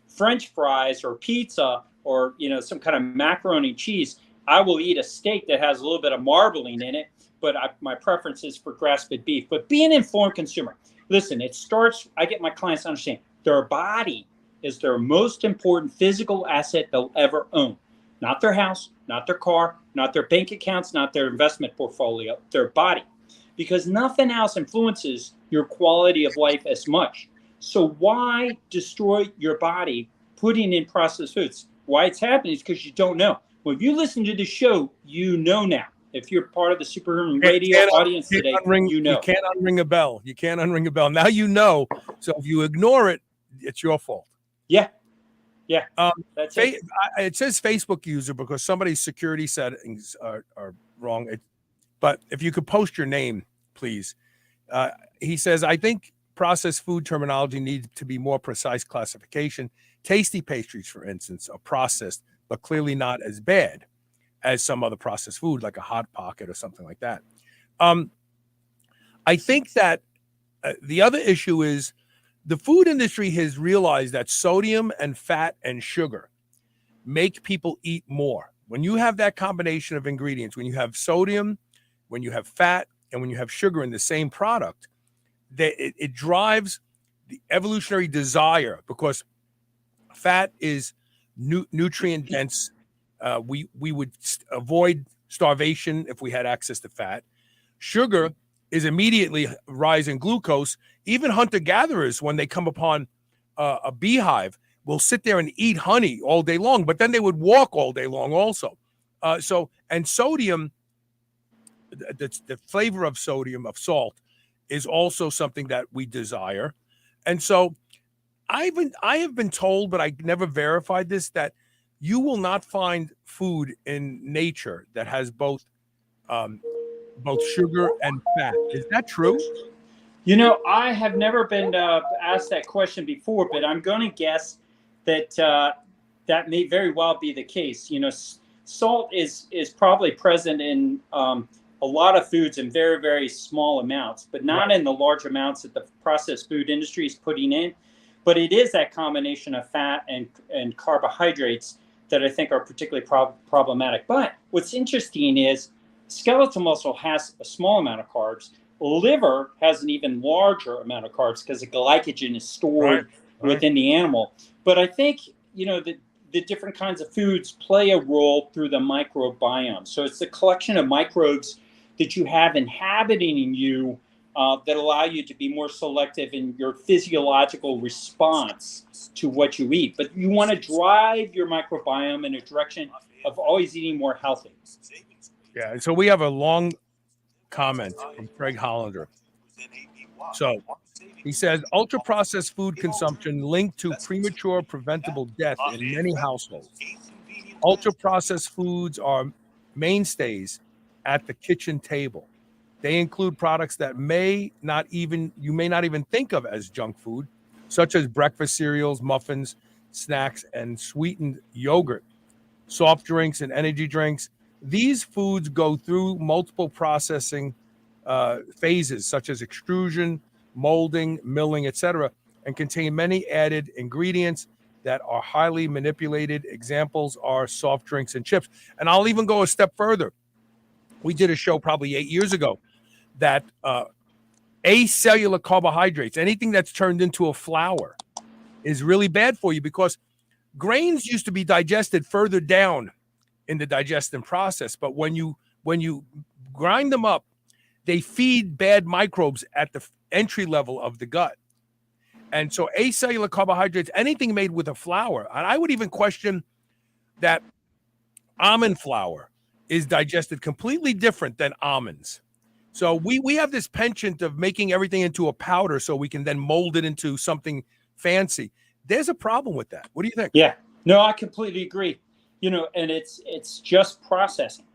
French fries or pizza or, some kind of macaroni and cheese, I will eat a steak that has a little bit of marbling in it. But my preference is for grass-fed beef. But be an informed consumer. Listen, I get my clients to understand their body is their most important physical asset they'll ever own. Not their house, not their car, not their bank accounts, not their investment portfolio, their body. because nothing else influences your quality of life as much. So why destroy your body putting in processed foods? Why it's happening is because you don't know. Well, if you listen to the show, you know now. If you're part of the Superhuman Radio audience today, you know. You can't unring a bell. You can't unring a bell. Now you know. So if you ignore it, it's your fault. Yeah. Yeah. That's it. It says Facebook user because somebody's security settings are wrong. But if you could post your name, please. He says, I think processed food terminology needs to be more precise classification. Tasty pastries, for instance, are processed, but clearly not as bad as some other processed food, like a Hot Pocket or something like that. I think that the other issue is the food industry has realized that sodium and fat and sugar make people eat more. When you have that combination of ingredients, when you have sodium, when you have fat, and when you have sugar in the same product, it drives the evolutionary desire, because fat is nutrient dense. We would avoid starvation if we had access to fat. Sugar is immediately rise in glucose. Even hunter-gatherers, when they come upon a beehive, will sit there and eat honey all day long, but then they would walk all day long also. And sodium, the flavor of sodium, of salt, is also something that we desire. And so I have been told, but I never verified this, that you will not find food in nature that has both sugar and fat. Is that true? You know, I have never been asked that question before, but I'm going to guess that that may very well be the case. You know, salt is probably present in a lot of foods in very, very small amounts, but not in the large amounts that the processed food industry is putting in. But it is that combination of fat and carbohydrates that I think are particularly problematic. But what's interesting is skeletal muscle has a small amount of carbs. Liver has an even larger amount of carbs because the glycogen is stored within the animal. But I think, you know, the different kinds of foods play a role through the microbiome. So it's the collection of microbes that you have inhabiting in you that allow you to be more selective in your physiological response to what you eat. But you want to drive your microbiome in a direction of always eating more healthy. Yeah, so we have a long comment from Craig Hollander. So he says, ultra-processed food consumption linked to premature preventable death in many households. Ultra-processed foods are mainstays at the kitchen table. They include products that you may not even think of as junk food, such as breakfast cereals, muffins, snacks, and sweetened yogurt, soft drinks, and energy drinks. These foods go through multiple processing phases, such as extrusion, molding, milling, etc., and contain many added ingredients that are highly manipulated. Examples are soft drinks and chips. And I'll even go a step further. We did a show probably 8 years ago that acellular carbohydrates, anything that's turned into a flour, is really bad for you, because grains used to be digested further down in the digestion process. But when you grind them up, they feed bad microbes at the entry level of the gut. And so acellular carbohydrates, anything made with a flour, and I would even question that almond flour is digested completely different than almonds. So we have this penchant of making everything into a powder so we can then mold it into something fancy. There's a problem with that. What do you think? Yeah, no, I completely agree. You know, and it's just processing.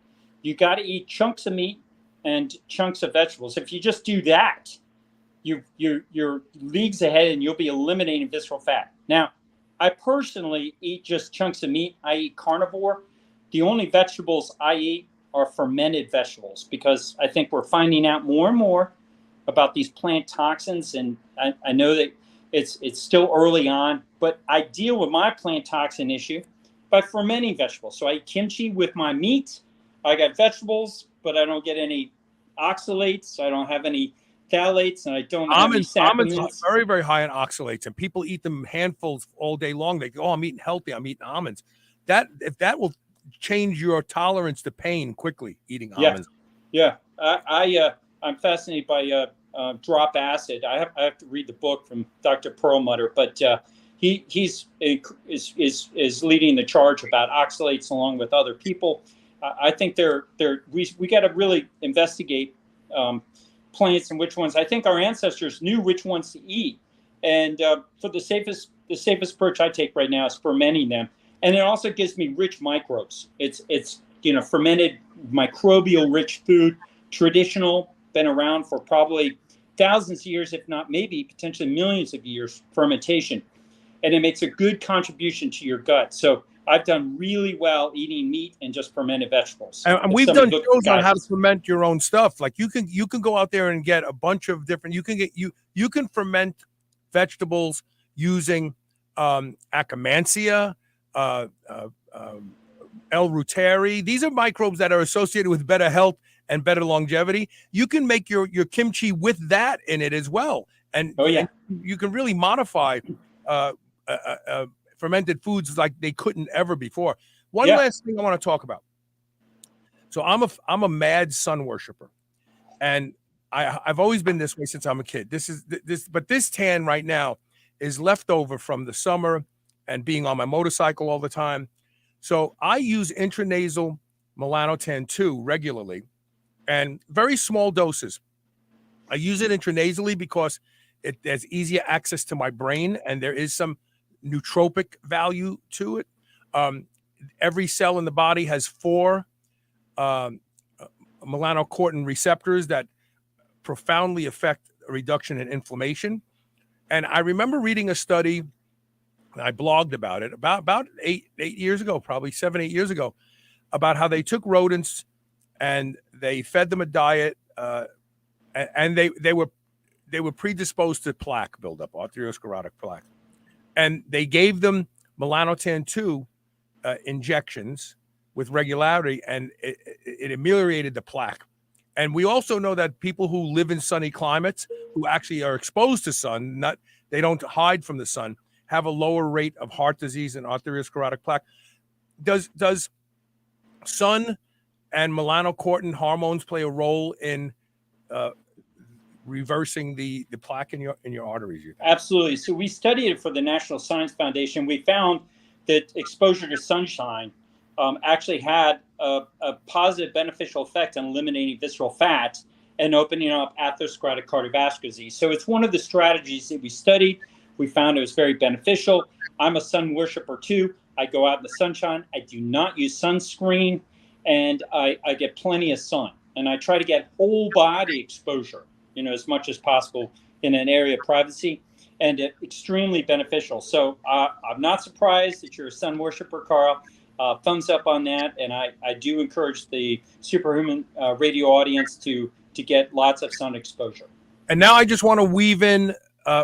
You got to eat chunks of meat and chunks of vegetables. If you just do that, you're leagues ahead, and you'll be eliminating visceral fat. Now, I personally eat just chunks of meat. I eat carnivore. The only vegetables I eat are fermented vegetables, because I think we're finding out more and more about these plant toxins. And I know that it's still early on, but I deal with my plant toxin issue by fermenting vegetables. So I eat kimchi with my meat. I got vegetables, but I don't get any oxalates. I don't have any phthalates, and I don't have any saponins. Almonds are very, very high in oxalates, and people eat them handfuls all day long. They go, "Oh, I'm eating healthy. I'm eating almonds." If that will change your tolerance to pain quickly, eating almonds. Yeah. I I'm fascinated by drop acid. I have to read the book from Dr. Perlmutter, but he's leading the charge about oxalates along with other people. I think we got to really investigate plants and which ones. I think our ancestors knew which ones to eat, and for the safest approach I take right now is fermenting them, and it also gives me rich microbes. It's fermented microbial rich food, traditional, been around for probably thousands of years, if not maybe potentially millions of years, fermentation. And it makes a good contribution to your gut. So I've done really well eating meat and just fermented vegetables. And we've done shows on how to ferment your own stuff. Like you can go out there and get a bunch of different, you can ferment vegetables using Akkermansia, L. reuteri. These are microbes that are associated with better health and better longevity. You can make your kimchi with that in it as well. And, and you can really modify fermented foods like they couldn't ever before. One last thing I want to talk about. So I'm a mad sun worshiper, and I've always been this way since I'm a kid. But this tan right now is left over from the summer and being on my motorcycle all the time. So I use intranasal melanotan 2 regularly, and very small doses. I use it intranasally because it has easier access to my brain, and there is some nootropic value to it. Every cell in the body has 4 melanocortin receptors that profoundly affect a reduction in inflammation. And I remember reading a study, and I blogged about it about 8 years ago, probably 7-8 years ago, about how they took rodents and they fed them a diet, and they were predisposed to plaque buildup, arteriosclerotic plaque, and they gave them melanotan 2 injections with regularity, and it ameliorated the plaque. And we also know that people who live in sunny climates, who actually are exposed to sun, they don't hide from the sun, have a lower rate of heart disease and arteriosclerotic plaque. Does sun and melanocortin hormones play a role in reversing the plaque in your arteries? You think? Absolutely. So we studied it for the National Science Foundation. We found that exposure to sunshine actually had a positive beneficial effect on eliminating visceral fat and opening up atherosclerotic cardiovascular disease. So it's one of the strategies that we studied. We found it was very beneficial. I'm a sun worshiper too. I go out in the sunshine. I do not use sunscreen, and I get plenty of sun. And I try to get whole body exposure, as much as possible in an area of privacy, and extremely beneficial. So I'm not surprised that you're a sun worshiper, Carl. Thumbs up on that. And I do encourage the Superhuman Radio audience to get lots of sun exposure. And now I just want to weave in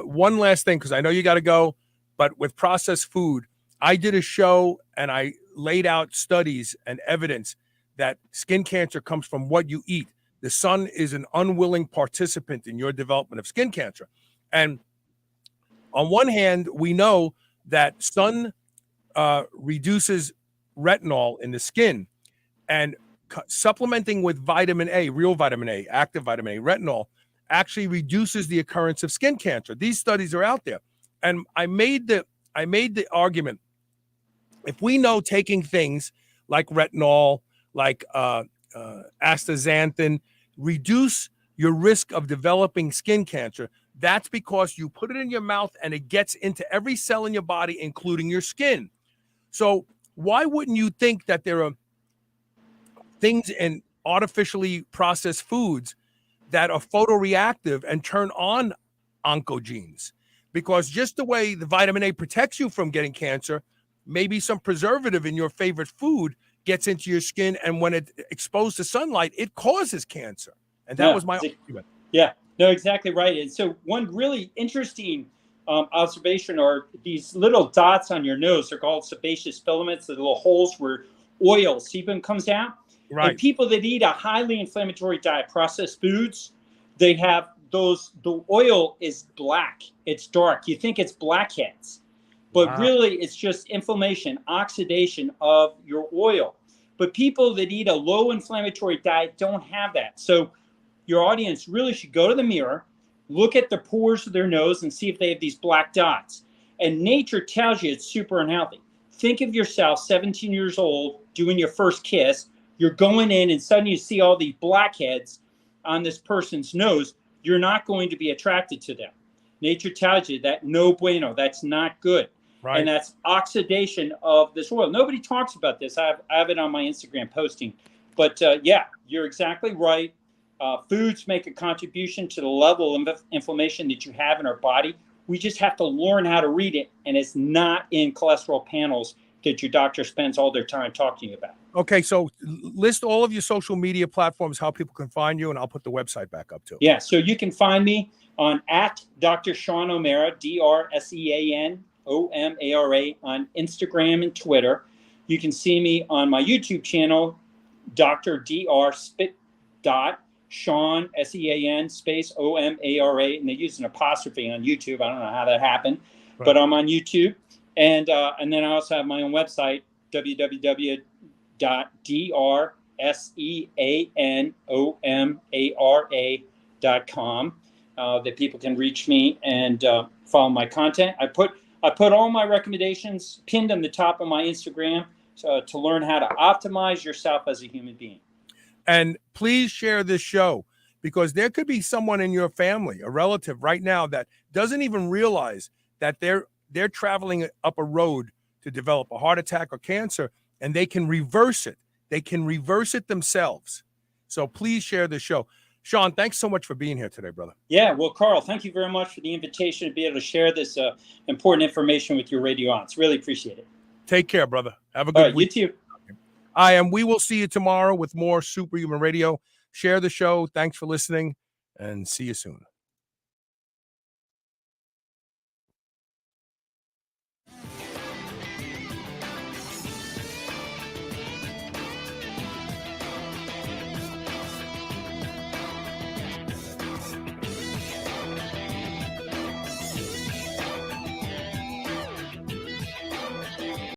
one last thing, because I know you got to go, but with processed food, I did a show and I laid out studies and evidence that skin cancer comes from what you eat. The sun is an unwilling participant in your development of skin cancer. And on one hand, we know that sun reduces retinol in the skin, and supplementing with vitamin A, real vitamin A, active vitamin A, retinol, actually reduces the occurrence of skin cancer. These studies are out there. And I made the argument, if we know taking things like retinol, like astaxanthin, reduce your risk of developing skin cancer, that's because you put it in your mouth and it gets into every cell in your body, including your skin. So why wouldn't you think that there are things in artificially processed foods that are photoreactive and turn on oncogenes? Because just the way the vitamin A protects you from getting cancer, maybe some preservative in your favorite food gets into your skin, and when it's exposed to sunlight, it causes cancer. And that was my argument. Yeah, no, exactly right. And so one really interesting observation are these little dots on your nose. They're called sebaceous filaments, the little holes where oil, sebum comes out. Right. And people that eat a highly inflammatory diet, processed foods, they have the oil is black. It's dark. You think it's blackheads, but really it's just inflammation, oxidation of your oil. But people that eat a low inflammatory diet don't have that. So, your audience really should go to the mirror, look at the pores of their nose and see if they have these black dots. And nature tells you it's super unhealthy. Think of yourself 17 years old doing your first kiss. You're going in and suddenly you see all these blackheads on this person's nose. You're not going to be attracted to them. Nature tells you that no bueno, that's not good. Right. And that's oxidation of this oil. Nobody talks about this. I have it on my Instagram posting. But yeah, you're exactly right. Foods make a contribution to the level of inflammation that you have in our body. We just have to learn how to read it. And it's not in cholesterol panels that your doctor spends all their time talking to you about. Okay, so list all of your social media platforms, how people can find you, and I'll put the website back up too. Yeah, so you can find me on @Dr. Sean O'Mara, DrSeanOmara on Instagram and Twitter. You can see me on my YouTube channel, Dr. Dr. Spit dot Sean Sean space Omara, and they use an apostrophe on YouTube. I don't know how that happened, right. But I'm on YouTube, and then I also have my own website, www.DrSeanOmara.com, that people can reach me and follow my content. I put all my recommendations pinned on the top of my Instagram to learn how to optimize yourself as a human being. And please share this show, because there could be someone in your family, a relative right now, that doesn't even realize that they're traveling up a road to develop a heart attack or cancer, and they can reverse it. They can reverse it themselves. So please share this show. Sean, thanks so much for being here today, brother. Yeah, well, Carl, thank you very much for the invitation to be able to share this important information with your radio audience. Really appreciate it. Take care, brother. Have a good week. You too. We will see you tomorrow with more Superhuman Radio. Share the show. Thanks for listening, and see you soon.